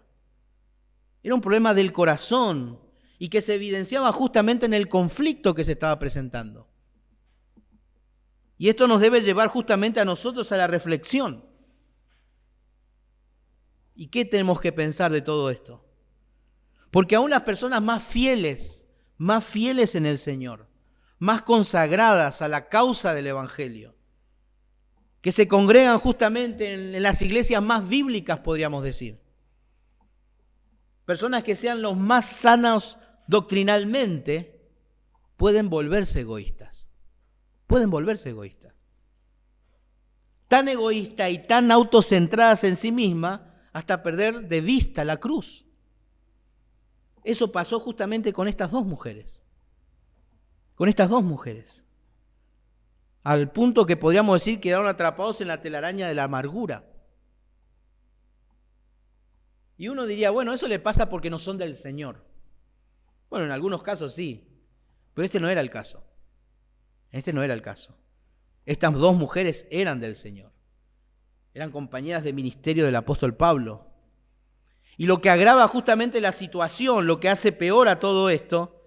Era un problema del corazón y que se evidenciaba justamente en el conflicto que se estaba presentando. Y esto nos debe llevar justamente a nosotros a la reflexión. ¿Y qué tenemos que pensar de todo esto? Porque aún las personas más fieles en el Señor, más consagradas a la causa del Evangelio, que se congregan justamente en las iglesias más bíblicas, podríamos decir. Personas que sean los más sanos doctrinalmente, pueden volverse egoístas. Pueden volverse egoístas. Tan egoístas y tan autocentradas en sí mismas, hasta perder de vista la cruz. Eso pasó justamente con estas dos mujeres. Con estas dos mujeres. Al punto que podríamos decir quedaron atrapados en la telaraña de la amargura. Y uno diría, bueno, eso le pasa porque no son del Señor. Bueno, en algunos casos sí, pero este no era el caso. Este no era el caso. Estas dos mujeres eran del Señor. Eran compañeras de ministerio del apóstol Pablo. Y lo que agrava justamente la situación, lo que hace peor a todo esto,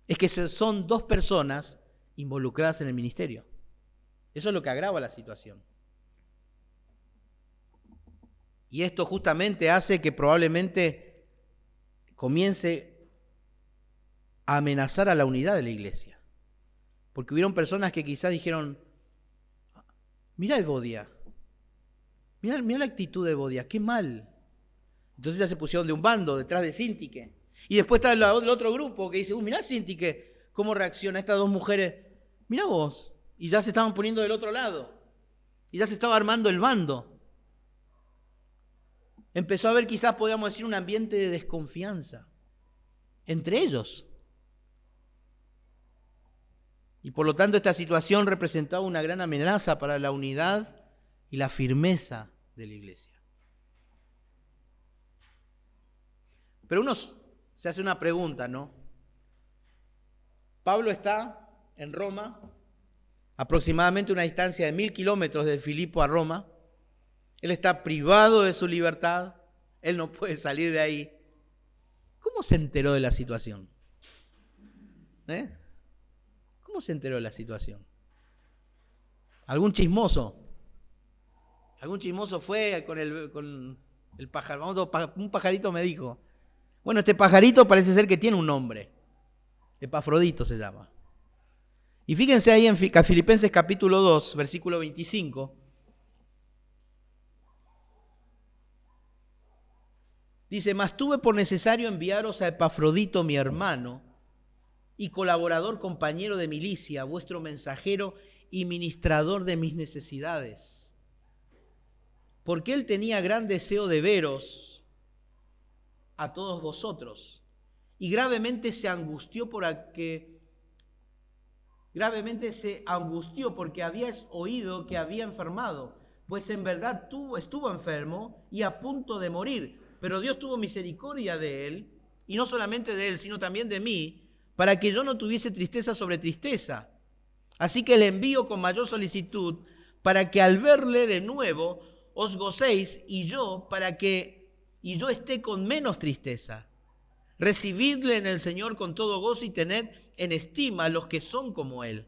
es que son dos personas involucradas en el ministerio. Eso es lo que agrava la situación. Y esto justamente hace que probablemente comience a amenazar a la unidad de la iglesia. Porque hubieron personas que quizás dijeron, mira Evodia, mira la actitud de Evodia, qué mal. Entonces ya se pusieron de un bando detrás de Síntique. Y después está el otro grupo que dice, mirá Síntique, cómo reacciona estas dos mujeres. Mirá vos. Y ya se estaban poniendo del otro lado. Y ya se estaba armando el bando. Empezó a haber quizás, podríamos decir, un ambiente de desconfianza entre ellos. Y por lo tanto esta situación representaba una gran amenaza para la unidad y la firmeza de la iglesia. Pero uno se hace una pregunta, ¿no? Pablo está en Roma, aproximadamente una distancia de 1000 kilómetros de Filipo a Roma. Él está privado de su libertad, él no puede salir de ahí. ¿Cómo se enteró de la situación? ¿Cómo se enteró de la situación? ¿Algún chismoso? ¿Algún chismoso fue con el pájaro? Un pajarito me dijo. Bueno, este pajarito parece ser que tiene un nombre. Epafrodito se llama. Y fíjense ahí en Filipenses capítulo 2, versículo 25. Dice, mas tuve por necesario enviaros a Epafrodito, mi hermano, y colaborador, compañero de milicia, vuestro mensajero y ministrador de mis necesidades. Porque él tenía gran deseo de veros a todos vosotros, y gravemente se angustió porque habíais oído que había enfermado, pues en verdad estuvo enfermo y a punto de morir, pero Dios tuvo misericordia de él, y no solamente de él, sino también de mí, para que yo no tuviese tristeza sobre tristeza. Así que le envío con mayor solicitud, para que al verle de nuevo os gocéis, y yo esté con menos tristeza. Recibidle en el Señor con todo gozo y tened en estima a los que son como él.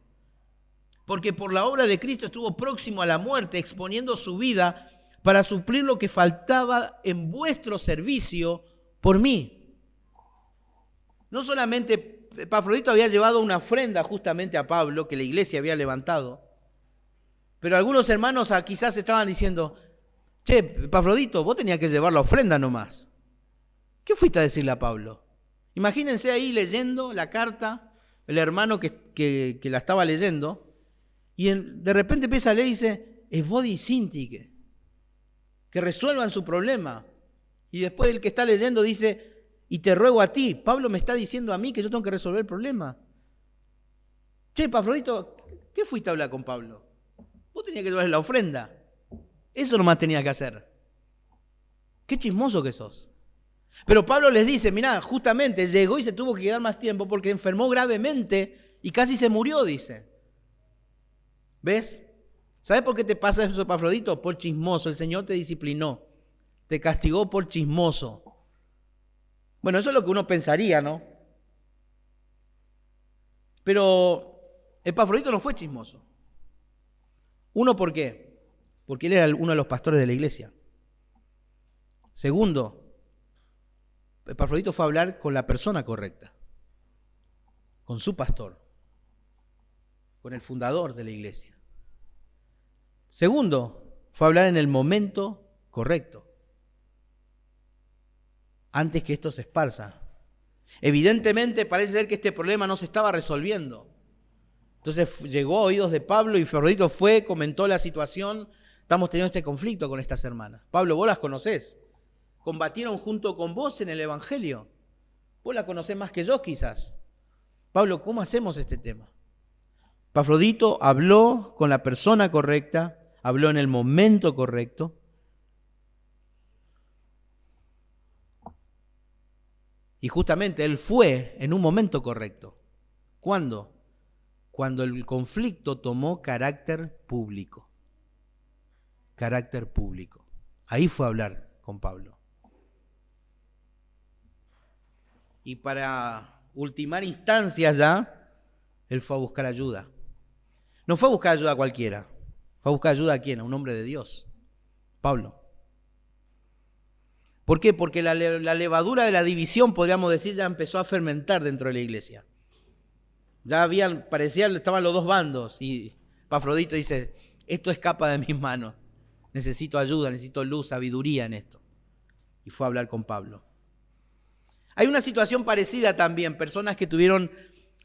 Porque por la obra de Cristo estuvo próximo a la muerte, exponiendo su vida para suplir lo que faltaba en vuestro servicio por mí. No solamente Epafrodito había llevado una ofrenda justamente a Pablo, que la iglesia había levantado, pero algunos hermanos quizás estaban diciendo, Che, Epafrodito, vos tenías que llevar la ofrenda nomás. ¿Qué fuiste a decirle a Pablo? Imagínense ahí leyendo la carta, el hermano que la estaba leyendo, y de repente empieza a leer y dice, es Bodi Sintique, que resuelvan su problema. Y después el que está leyendo dice, y te ruego a ti, Pablo me está diciendo a mí que yo tengo que resolver el problema. Che, Epafrodito, ¿qué fuiste a hablar con Pablo? Vos tenías que llevarle la ofrenda. Eso nomás tenías que hacer. Qué chismoso que sos. Pero Pablo les dice, mirá, justamente llegó y se tuvo que quedar más tiempo porque enfermó gravemente y casi se murió, dice. ¿Ves? ¿Sabes por qué te pasa eso, Epafrodito? Por chismoso. El Señor te disciplinó. Te castigó por chismoso. Bueno, eso es lo que uno pensaría, ¿no? Pero Epafrodito no fue chismoso. Uno, ¿por qué? Porque él era uno de los pastores de la iglesia. Segundo, Epafrodito fue a hablar con la persona correcta, con su pastor, con el fundador de la iglesia. Segundo, fue a hablar en el momento correcto, antes que esto se esparza. Evidentemente parece ser que este problema no se estaba resolviendo. Entonces llegó a oídos de Pablo y Epafrodito fue, comentó la situación. Estamos teniendo este conflicto con estas hermanas. Pablo, vos las conocés. Combatieron junto con vos en el Evangelio. Vos la conocés más que yo quizás. Pablo, ¿cómo hacemos este tema? Epafrodito habló con la persona correcta, habló en el momento correcto. Y justamente él fue en un momento correcto. ¿Cuándo? Cuando el conflicto tomó carácter público. Carácter público. Ahí fue a hablar con Pablo. Y para ultimar instancias ya, él fue a buscar ayuda. No fue a buscar ayuda a cualquiera. Fue a buscar ayuda a quién, a un hombre de Dios, Pablo. ¿Por qué? Porque la levadura de la división, podríamos decir, ya empezó a fermentar dentro de la iglesia. Ya estaban los dos bandos y Epafrodito dice, esto escapa de mis manos. Necesito ayuda, necesito luz, sabiduría en esto. Y fue a hablar con Pablo. Hay una situación parecida también, personas que tuvieron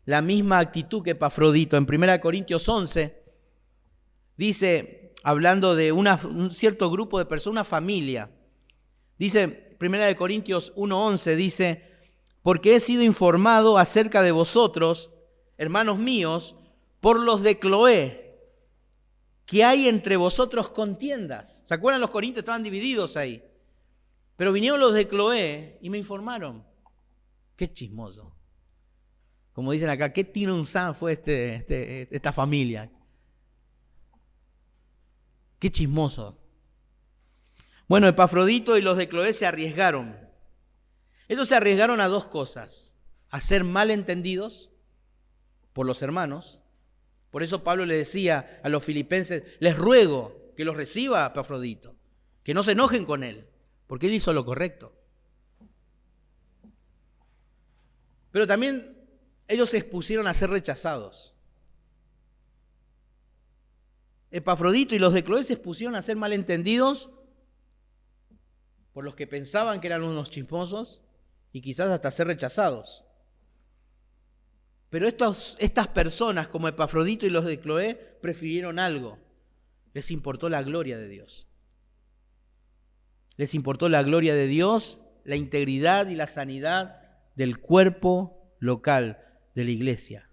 la misma actitud que Epafrodito. En 1 Corintios 11 dice, hablando de un cierto grupo de personas, una familia, dice 1 Corintios 1:11, dice, porque he sido informado acerca de vosotros, hermanos míos, por los de Cloé, que hay entre vosotros contiendas. ¿Se acuerdan? Los corintios estaban divididos ahí. Pero vinieron los de Cloé y me informaron. Qué chismoso. Como dicen acá, qué tirunzán fue esta familia. Qué chismoso. Bueno, Epafrodito y los de Cloé se arriesgaron. Ellos se arriesgaron a dos cosas. A ser malentendidos por los hermanos. Por eso Pablo le decía a los filipenses, les ruego que los reciba Epafrodito, que no se enojen con él, porque él hizo lo correcto. Pero también ellos se expusieron a ser rechazados. Epafrodito y los de Cloé se expusieron a ser malentendidos por los que pensaban que eran unos chismosos y quizás hasta ser rechazados. Pero estas personas como Epafrodito y los de Cloé prefirieron algo. Les importó la gloria de Dios. Les importó la gloria de Dios, la integridad y la sanidad del cuerpo local de la iglesia.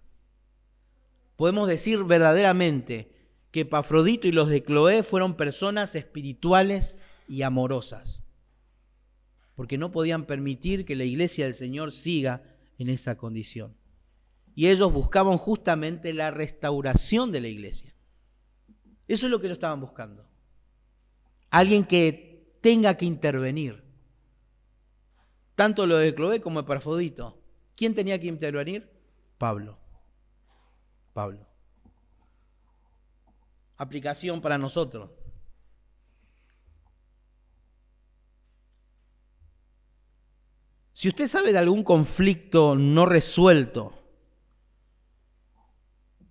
Podemos decir verdaderamente que Epafrodito y los de Cloé fueron personas espirituales y amorosas, porque no podían permitir que la iglesia del Señor siga en esa condición. Y ellos buscaban justamente la restauración de la iglesia. Eso es lo que ellos estaban buscando. Alguien que tenga que intervenir. Tanto lo de Cloé como Epafrodito. ¿Quién tenía que intervenir? Pablo. Aplicación para nosotros. Si usted sabe de algún conflicto no resuelto,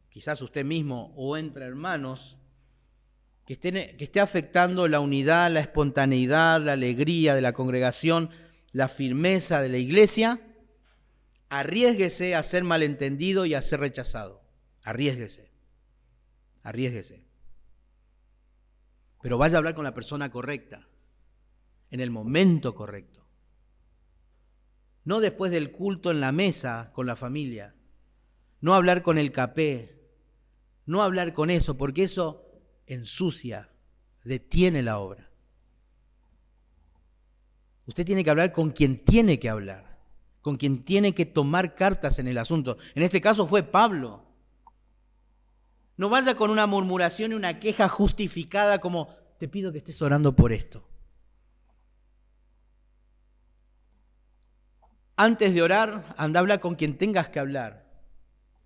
quizás usted mismo o entre hermanos, que esté afectando la unidad, la espontaneidad, la alegría de la congregación, la firmeza de la iglesia, arriésguese a ser malentendido y a ser rechazado. Arriésguese. Arriésguese. Pero vaya a hablar con la persona correcta, en el momento correcto. No después del culto en la mesa con la familia. No hablar con el capé. No hablar con eso, porque eso ensucia, detiene la obra. Usted tiene que hablar con quien tiene que hablar, con quien tiene que tomar cartas en el asunto. En este caso fue Pablo. No vaya con una murmuración y una queja justificada como, te pido que estés orando por esto. Antes de orar, anda a hablar con quien tengas que hablar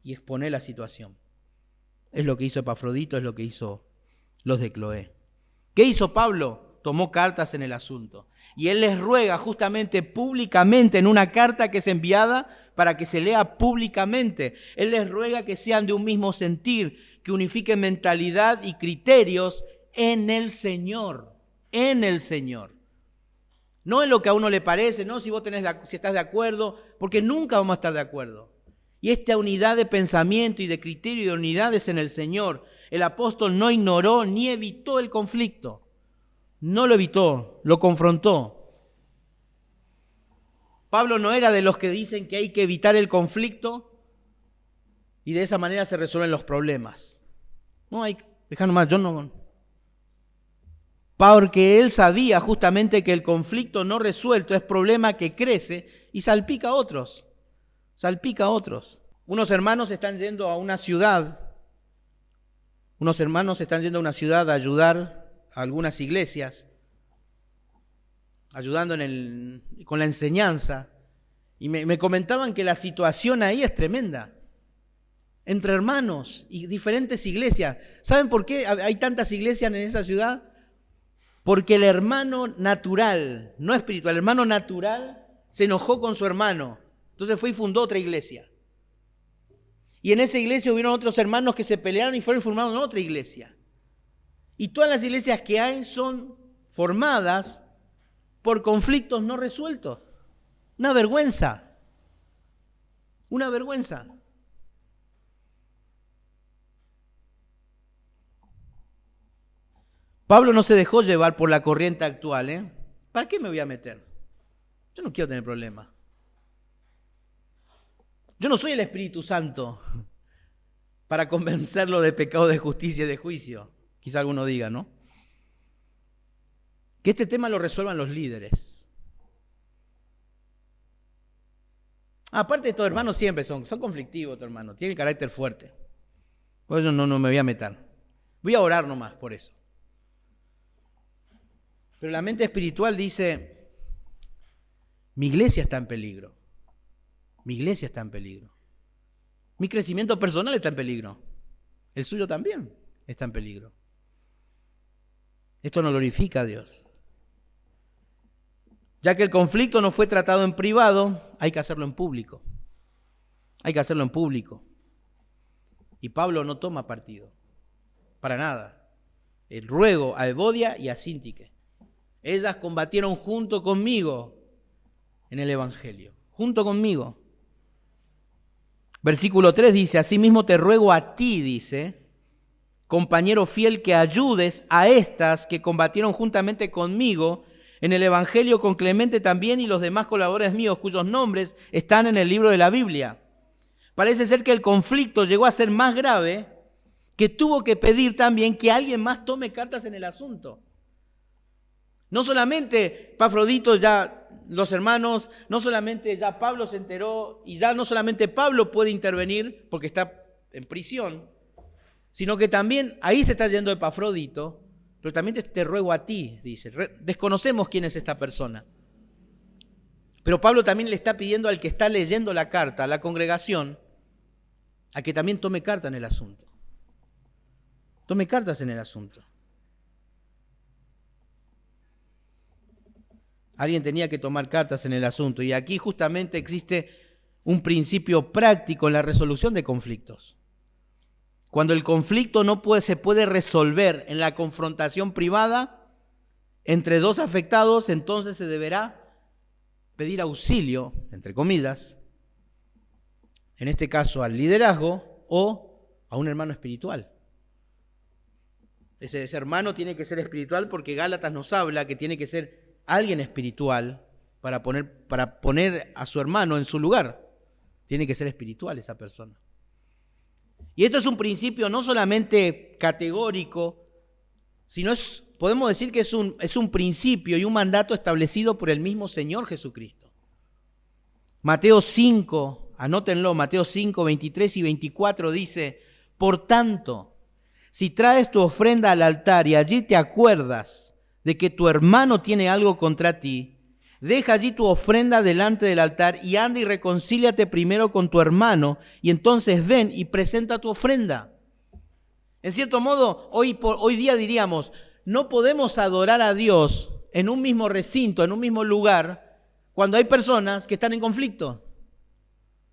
y exponer la situación. Es lo que hizo Epafrodito, es lo que hizo los de Cloé. ¿Qué hizo Pablo? Tomó cartas en el asunto. Y él les ruega justamente públicamente en una carta que es enviada para que se lea públicamente. Él les ruega que sean de un mismo sentir, que unifiquen mentalidad y criterios en el Señor. En el Señor. No en lo que a uno le parece, no si si estás de acuerdo, porque nunca vamos a estar de acuerdo. Y esta unidad de pensamiento y de criterio y de unidad es en el Señor. El apóstol no ignoró ni evitó el conflicto. No lo evitó, lo confrontó. Pablo no era de los que dicen que hay que evitar el conflicto y de esa manera se resuelven los problemas. No, deja nomás, yo no. Porque él sabía justamente que el conflicto no resuelto es problema que crece y salpica a otros. Salpica a otros. Unos hermanos están yendo a una ciudad. Unos hermanos están yendo a una ciudad a ayudar a algunas iglesias, ayudando con la enseñanza. Y me comentaban que la situación ahí es tremenda. Entre hermanos y diferentes iglesias. ¿Saben por qué hay tantas iglesias en esa ciudad? Porque el hermano natural, no espiritual, el hermano natural se enojó con su hermano. Entonces fue y fundó otra iglesia. Y en esa iglesia hubieron otros hermanos que se pelearon y fueron formados en otra iglesia. Y todas las iglesias que hay son formadas por conflictos no resueltos. Una vergüenza. Una vergüenza. Pablo no se dejó llevar por la corriente actual. ¿Para qué me voy a meter? Yo no quiero tener problemas. Yo no soy el Espíritu Santo para convencerlo de pecado, de justicia y de juicio. Quizá alguno diga, ¿no? Que este tema lo resuelvan los líderes. Aparte, estos hermanos siempre son conflictivos, estos hermanos. Tienen carácter fuerte. Por eso no me voy a meter. Voy a orar nomás por eso. Pero la mente espiritual dice, mi iglesia está en peligro. Mi iglesia está en peligro. Mi crecimiento personal está en peligro. El suyo también está en peligro. Esto no glorifica a Dios. Ya que el conflicto no fue tratado en privado, hay que hacerlo en público. Hay que hacerlo en público. Y Pablo no toma partido. Para nada. El ruego a Evodia y a Síntique. Ellas combatieron junto conmigo en el Evangelio. Junto conmigo. Versículo 3 dice, asimismo te ruego a ti, dice, compañero fiel, que ayudes a estas que combatieron juntamente conmigo en el Evangelio, con Clemente también y los demás colaboradores míos, cuyos nombres están en el libro de la Biblia. Parece ser que el conflicto llegó a ser más grave, que tuvo que pedir también que alguien más tome cartas en el asunto. No solamente Epafrodito, ya los hermanos, no solamente ya Pablo se enteró y ya no solamente Pablo puede intervenir porque está en prisión, sino que también ahí se está yendo Epafrodito, pero también te ruego a ti, dice. Desconocemos quién es esta persona. Pero Pablo también le está pidiendo al que está leyendo la carta, a la congregación, a que también tome carta en el asunto. Tome cartas en el asunto. Alguien tenía que tomar cartas en el asunto y aquí justamente existe un principio práctico en la resolución de conflictos. Cuando el conflicto se puede resolver en la confrontación privada entre dos afectados, entonces se deberá pedir auxilio, entre comillas, en este caso al liderazgo o a un hermano espiritual. Ese hermano tiene que ser espiritual porque Gálatas nos habla que tiene que ser alguien espiritual para poner a su hermano en su lugar. Tiene que ser espiritual esa persona. Y esto es un principio no solamente categórico, sino podemos decir que es un principio y un mandato establecido por el mismo Señor Jesucristo. Mateo 5, anótenlo, Mateo 5, 23 y 24 dice: por tanto, si traes tu ofrenda al altar y allí te acuerdas de que tu hermano tiene algo contra ti, deja allí tu ofrenda delante del altar y anda y reconcíliate primero con tu hermano y entonces ven y presenta tu ofrenda. En cierto modo, hoy día diríamos, no podemos adorar a Dios en un mismo recinto, en un mismo lugar, cuando hay personas que están en conflicto.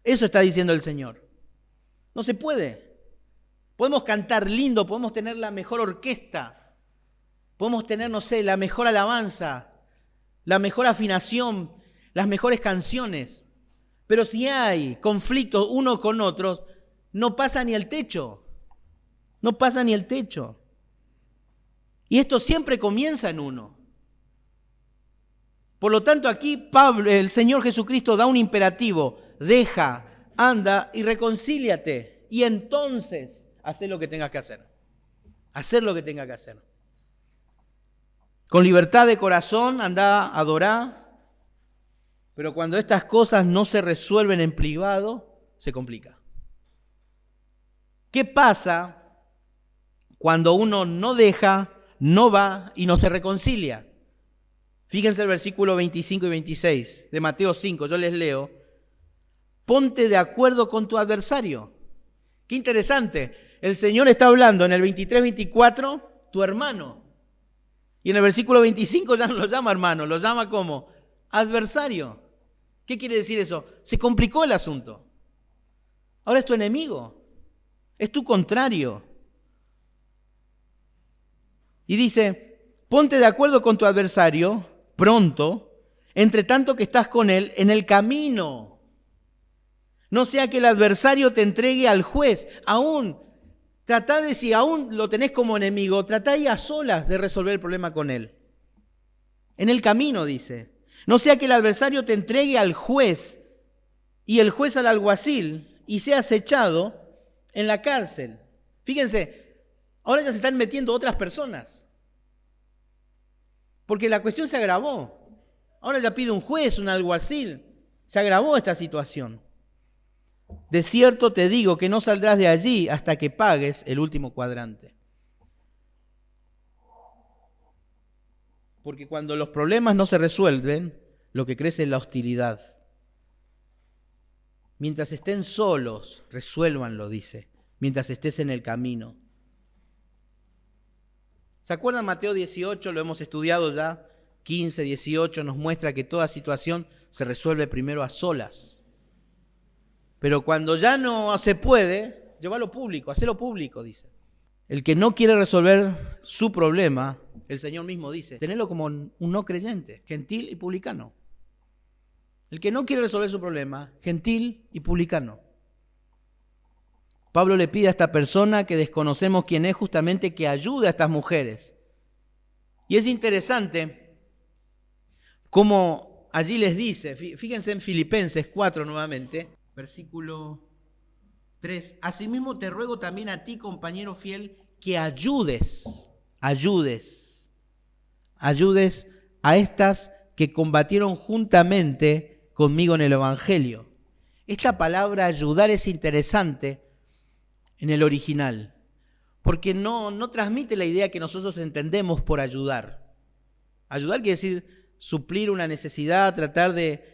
Eso está diciendo el Señor. No se puede. Podemos cantar lindo, podemos tener la mejor orquesta, podemos tener, no sé, la mejor alabanza, la mejor afinación, las mejores canciones. Pero si hay conflictos unos con otros, no pasa ni el techo. No pasa ni el techo. Y esto siempre comienza en uno. Por lo tanto, aquí el Señor Jesucristo da un imperativo: deja, anda y reconcíliate. Y entonces, haz lo que tengas que hacer. Hacer lo que tengas que hacer. Con libertad de corazón, anda a adorar. Pero cuando estas cosas no se resuelven en privado, se complica. ¿Qué pasa cuando uno no deja, no va y no se reconcilia? Fíjense el versículo 25 y 26 de Mateo 5, yo les leo. Ponte de acuerdo con tu adversario. Qué interesante. El Señor está hablando en el 23-24, tu hermano. Y en el versículo 25 ya no lo llama hermano, lo llama como adversario. ¿Qué quiere decir eso? Se complicó el asunto. Ahora es tu enemigo, es tu contrario. Y dice, ponte de acuerdo con tu adversario pronto, entre tanto que estás con él en el camino. No sea que el adversario te entregue al juez. Tratá de, si aún lo tenés como enemigo, tratá ahí a solas de resolver el problema con él. En el camino, dice. No sea que el adversario te entregue al juez y el juez al alguacil y seas echado en la cárcel. Fíjense, ahora ya se están metiendo otras personas. Porque la cuestión se agravó. Ahora ya pide un juez, un alguacil. Se agravó esta situación. De cierto te digo que no saldrás de allí hasta que pagues el último cuadrante. Porque cuando los problemas no se resuelven, lo que crece es la hostilidad. Mientras estén solos, resuélvanlo, dice. Mientras estés en el camino. ¿Se acuerdan Mateo 18? Lo hemos estudiado ya. 15, 18 nos muestra que toda situación se resuelve primero a solas. Pero cuando ya no se puede, llévalo público, hacelo público, dice. El que no quiere resolver su problema, el Señor mismo dice, tenelo como un no creyente, gentil y publicano. El que no quiere resolver su problema, gentil y publicano. Pablo le pide a esta persona que desconocemos quién es, justamente que ayude a estas mujeres. Y es interesante cómo allí les dice, fíjense en Filipenses 4 nuevamente, versículo 3. Asimismo te ruego también a ti, compañero fiel, que ayudes a estas que combatieron juntamente conmigo en el Evangelio. Esta palabra ayudar es interesante en el original, porque no transmite la idea que nosotros entendemos por ayudar. Ayudar quiere decir suplir una necesidad, tratar de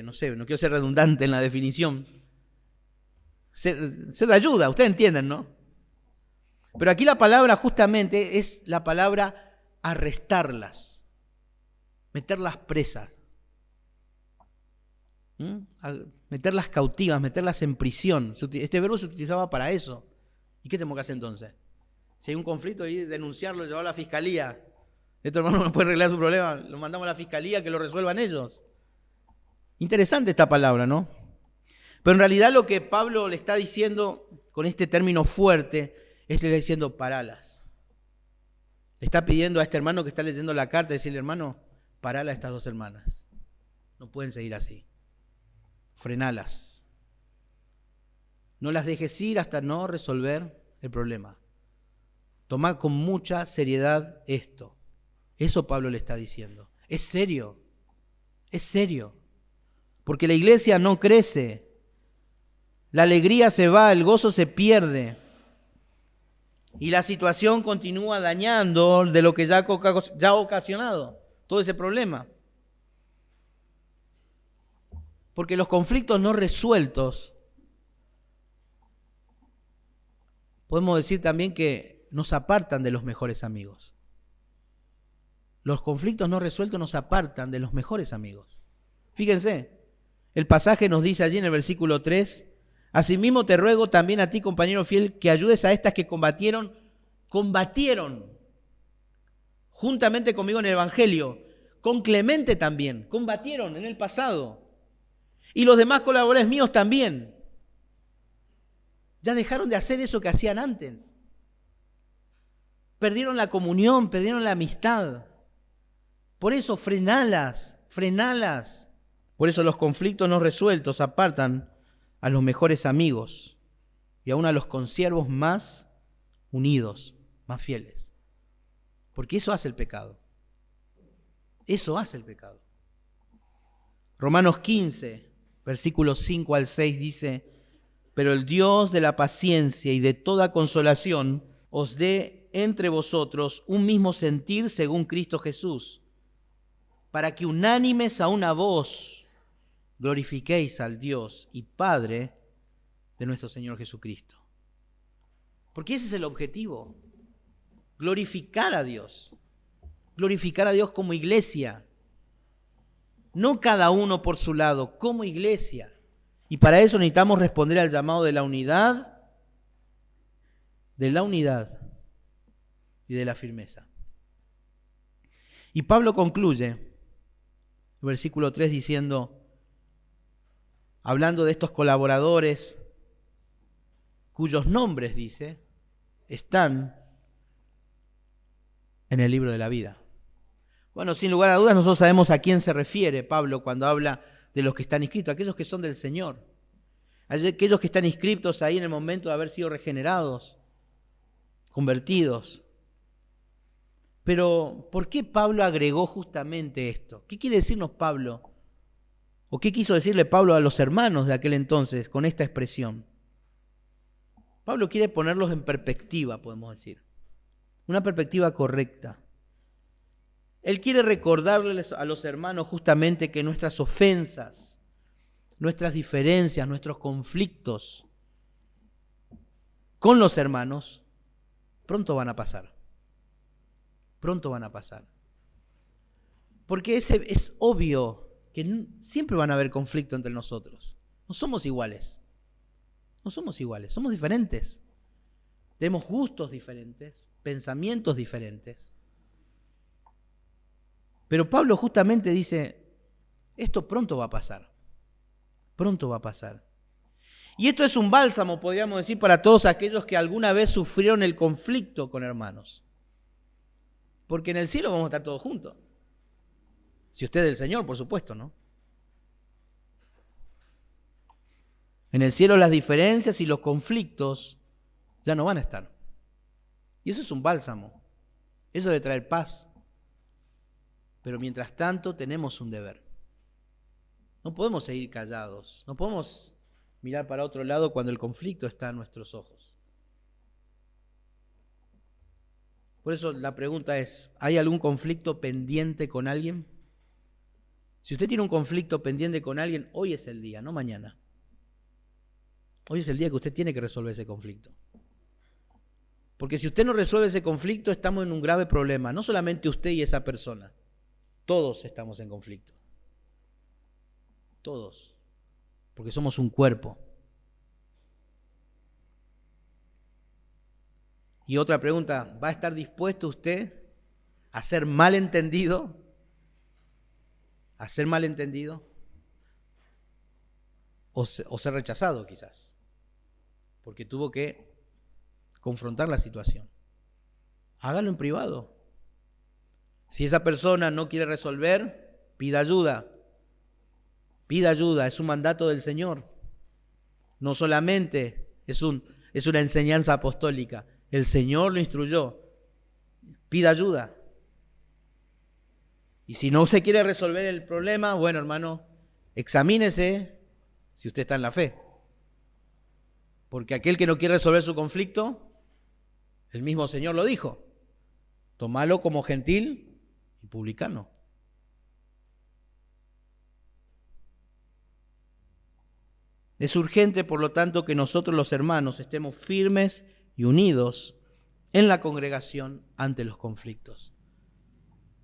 no sé, no quiero ser redundante en la definición, ser de ayuda, ustedes entienden, ¿no? Pero aquí la palabra justamente es la palabra arrestarlas, meterlas presas, meterlas cautivas, meterlas en prisión. Este verbo se utilizaba para eso. ¿Y qué tenemos que hacer entonces? Si hay un conflicto, ir a denunciarlo, llevarlo a la fiscalía. Este hermano no puede arreglar su problema, lo mandamos a la fiscalía, que lo resuelvan ellos. Interesante esta palabra, ¿no? Pero en realidad lo que Pablo le está diciendo con este término fuerte, es le está diciendo, paralas. Le está pidiendo a este hermano que está leyendo la carta, decirle, hermano, parala a estas dos hermanas. No pueden seguir así. Frenalas. No las dejes ir hasta no resolver el problema. Toma con mucha seriedad esto. Eso Pablo le está diciendo. Es serio. Es serio. Porque la iglesia no crece. La alegría se va, el gozo se pierde. Y la situación continúa dañando de lo que ya ha ocasionado todo ese problema. Porque los conflictos no resueltos, podemos decir también que nos apartan de los mejores amigos. Los conflictos no resueltos nos apartan de los mejores amigos. Fíjense, el pasaje nos dice allí en el versículo 3, asimismo te ruego también a ti, compañero fiel, que ayudes a estas que combatieron juntamente conmigo en el Evangelio, con Clemente también, combatieron en el pasado. Y los demás colaboradores míos también. Ya dejaron de hacer eso que hacían antes. Perdieron la comunión, perdieron la amistad. Por eso frenalas. Por eso los conflictos no resueltos apartan a los mejores amigos y aún a los consiervos más unidos, más fieles. Porque eso hace el pecado. Eso hace el pecado. Romanos 15, versículos 5 al 6 dice, pero el Dios de la paciencia y de toda consolación os dé entre vosotros un mismo sentir según Cristo Jesús, para que unánimes a una voz glorifiquéis al Dios y Padre de nuestro Señor Jesucristo. Porque ese es el objetivo, glorificar a Dios como iglesia, no cada uno por su lado, como iglesia. Y para eso necesitamos responder al llamado de la unidad y de la firmeza. Y Pablo concluye el versículo 3 diciendo, hablando de estos colaboradores cuyos nombres, dice, están en el libro de la vida. Bueno, sin lugar a dudas nosotros sabemos a quién se refiere Pablo cuando habla de los que están inscritos, aquellos que son del Señor, aquellos que están inscritos ahí en el momento de haber sido regenerados, convertidos. Pero, ¿por qué Pablo agregó justamente esto? ¿Qué quiere decirnos Pablo? ¿O qué quiso decirle Pablo a los hermanos de aquel entonces con esta expresión? Pablo quiere ponerlos en perspectiva, podemos decir. Una perspectiva correcta. Él quiere recordarles a los hermanos justamente que nuestras ofensas, nuestras diferencias, nuestros conflictos con los hermanos pronto van a pasar. Pronto van a pasar. Porque es obvio que siempre van a haber conflicto entre nosotros. No somos iguales. No somos iguales, somos diferentes. Tenemos gustos diferentes, pensamientos diferentes. Pero Pablo justamente dice, esto pronto va a pasar. Pronto va a pasar. Y esto es un bálsamo, podríamos decir, para todos aquellos que alguna vez sufrieron el conflicto con hermanos. Porque en el cielo vamos a estar todos juntos. Si usted es del Señor, por supuesto, ¿no? En el cielo las diferencias y los conflictos ya no van a estar. Y eso es un bálsamo. Eso de traer paz. Pero mientras tanto tenemos un deber. No podemos seguir callados. No podemos mirar para otro lado cuando el conflicto está a nuestros ojos. Por eso la pregunta es, ¿hay algún conflicto pendiente con alguien? Si usted tiene un conflicto pendiente con alguien, hoy es el día, no mañana. Hoy es el día que usted tiene que resolver ese conflicto. Porque si usted no resuelve ese conflicto, estamos en un grave problema. No solamente usted y esa persona. Todos estamos en conflicto. Todos. Porque somos un cuerpo. Y otra pregunta, ¿va a estar dispuesto usted a ser malentendido? ¿A ser malentendido? O ser rechazado quizás, porque tuvo que confrontar la situación. Hágalo en privado. Si esa persona no quiere resolver, pida ayuda. Pida ayuda, es un mandato del Señor. No solamente es una enseñanza apostólica. El Señor lo instruyó. Pida ayuda. Y si no se quiere resolver el problema, bueno, hermano, examínese si usted está en la fe. Porque aquel que no quiere resolver su conflicto, el mismo Señor lo dijo, tómalo como gentil y publicano. Es urgente, por lo tanto, que nosotros los hermanos estemos firmes y unidos en la congregación ante los conflictos.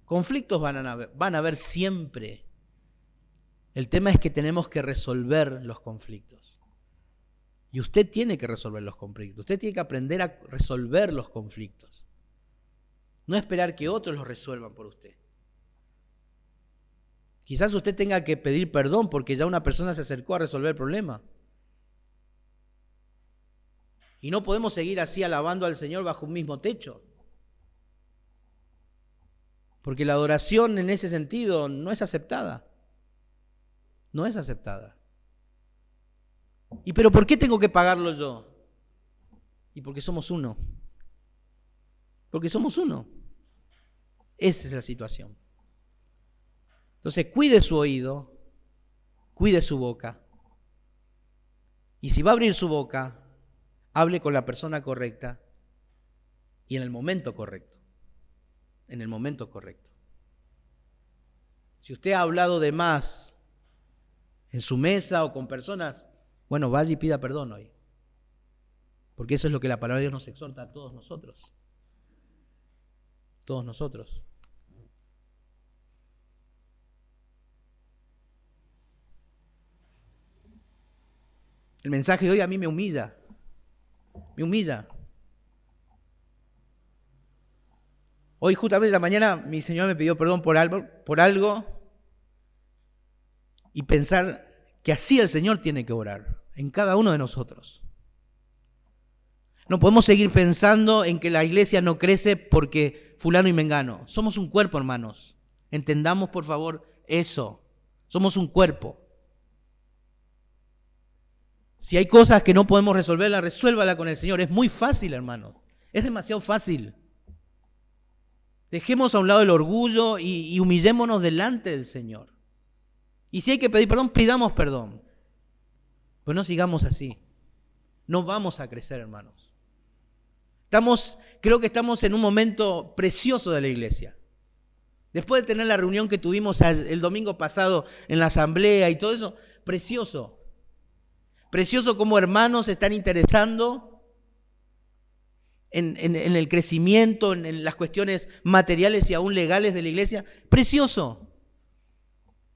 Conflictos van a haber siempre. El tema es que tenemos que resolver los conflictos. Y usted tiene que resolver los conflictos. Usted tiene que aprender a resolver los conflictos. No esperar que otros los resuelvan por usted. Quizás usted tenga que pedir perdón porque ya una persona se acercó a resolver el problema. Y no podemos seguir así alabando al Señor bajo un mismo techo. Porque la adoración en ese sentido no es aceptada. No es aceptada. ¿Y pero por qué tengo que pagarlo yo? Y porque somos uno. Porque somos uno. Esa es la situación. Entonces, cuide su oído, cuide su boca. Y si va a abrir su boca, hable con la persona correcta y en el momento correcto. En el momento correcto. Si usted ha hablado de más en su mesa o con personas, bueno, vaya y pida perdón hoy. Porque eso es lo que la palabra de Dios nos exhorta a todos nosotros. Todos nosotros. El mensaje de hoy a mí me humilla. Me humilla. Hoy justamente en la mañana mi Señor me pidió perdón por algo y pensar que así el Señor tiene que orar en cada uno de nosotros. No podemos seguir pensando en que la iglesia no crece porque fulano y mengano. Somos un cuerpo, hermanos. Entendamos, por favor, eso. Somos un cuerpo. Si hay cosas que no podemos resolverla, resuélvala con el Señor. Es muy fácil, hermanos. Es demasiado fácil. Dejemos a un lado el orgullo y humillémonos delante del Señor. Y si hay que pedir perdón, pidamos perdón. Pero no sigamos así. No vamos a crecer, hermanos. Creo que estamos en un momento precioso de la iglesia. Después de tener la reunión que tuvimos el domingo pasado en la asamblea y todo eso, precioso. Precioso como hermanos se están interesando en el crecimiento, en las cuestiones materiales y aún legales de la iglesia. Precioso.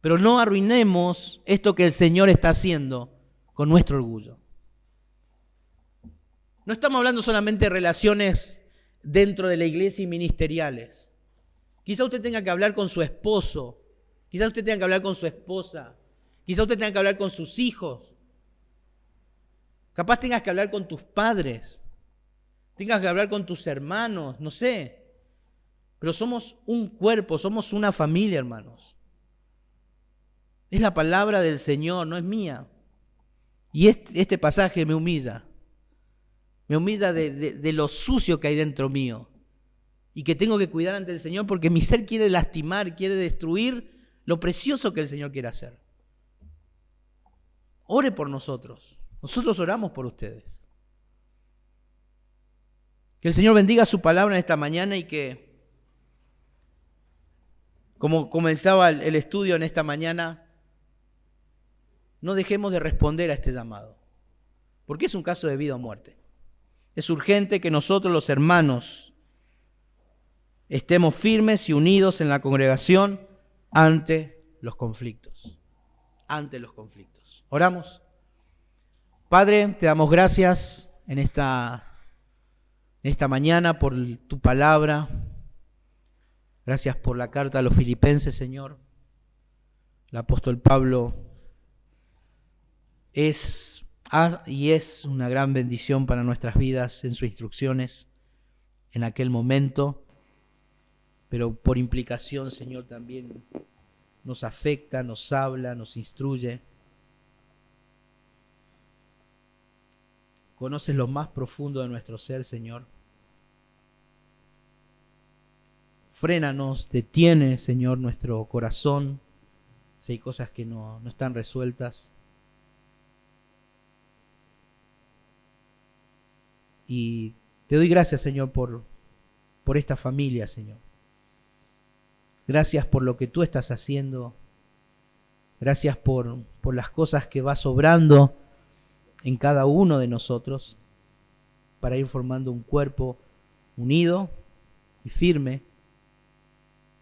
Pero no arruinemos esto que el Señor está haciendo con nuestro orgullo. No estamos hablando solamente de relaciones dentro de la iglesia y ministeriales. Quizá usted tenga que hablar con su esposo, quizá usted tenga que hablar con su esposa, quizá usted tenga que hablar con sus hijos. Capaz tengas que hablar con tus padres, tengas que hablar con tus hermanos, no sé. Pero somos un cuerpo, somos una familia, hermanos. Es la palabra del Señor, no es mía. Y este pasaje me humilla. Me humilla de lo sucio que hay dentro mío. Y que tengo que cuidar ante el Señor porque mi ser quiere lastimar, quiere destruir lo precioso que el Señor quiere hacer. Ore por nosotros. Nosotros oramos por ustedes. Que el Señor bendiga su palabra en esta mañana y que, como comenzaba el estudio en esta mañana, no dejemos de responder a este llamado. Porque es un caso de vida o muerte. Es urgente que nosotros los hermanos estemos firmes y unidos en la congregación ante los conflictos. Ante los conflictos. Oramos. Padre, te damos gracias en esta esta mañana por tu palabra. Gracias por la carta a los Filipenses, Señor. El apóstol Pablo es una gran bendición para nuestras vidas en sus instrucciones en aquel momento, pero por implicación, Señor, también nos afecta, nos habla, nos instruye. Conoces lo más profundo de nuestro ser, Señor. Frénanos, detiene, Señor, nuestro corazón si hay cosas que no están resueltas. Y te doy gracias, Señor, por esta familia, Señor. Gracias por lo que tú estás haciendo. Gracias por las cosas que vas obrando en cada uno de nosotros para ir formando un cuerpo unido y firme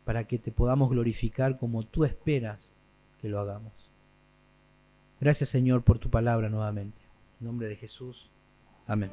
para que te podamos glorificar como tú esperas que lo hagamos. Gracias, Señor, por tu palabra nuevamente. En nombre de Jesús. Amén.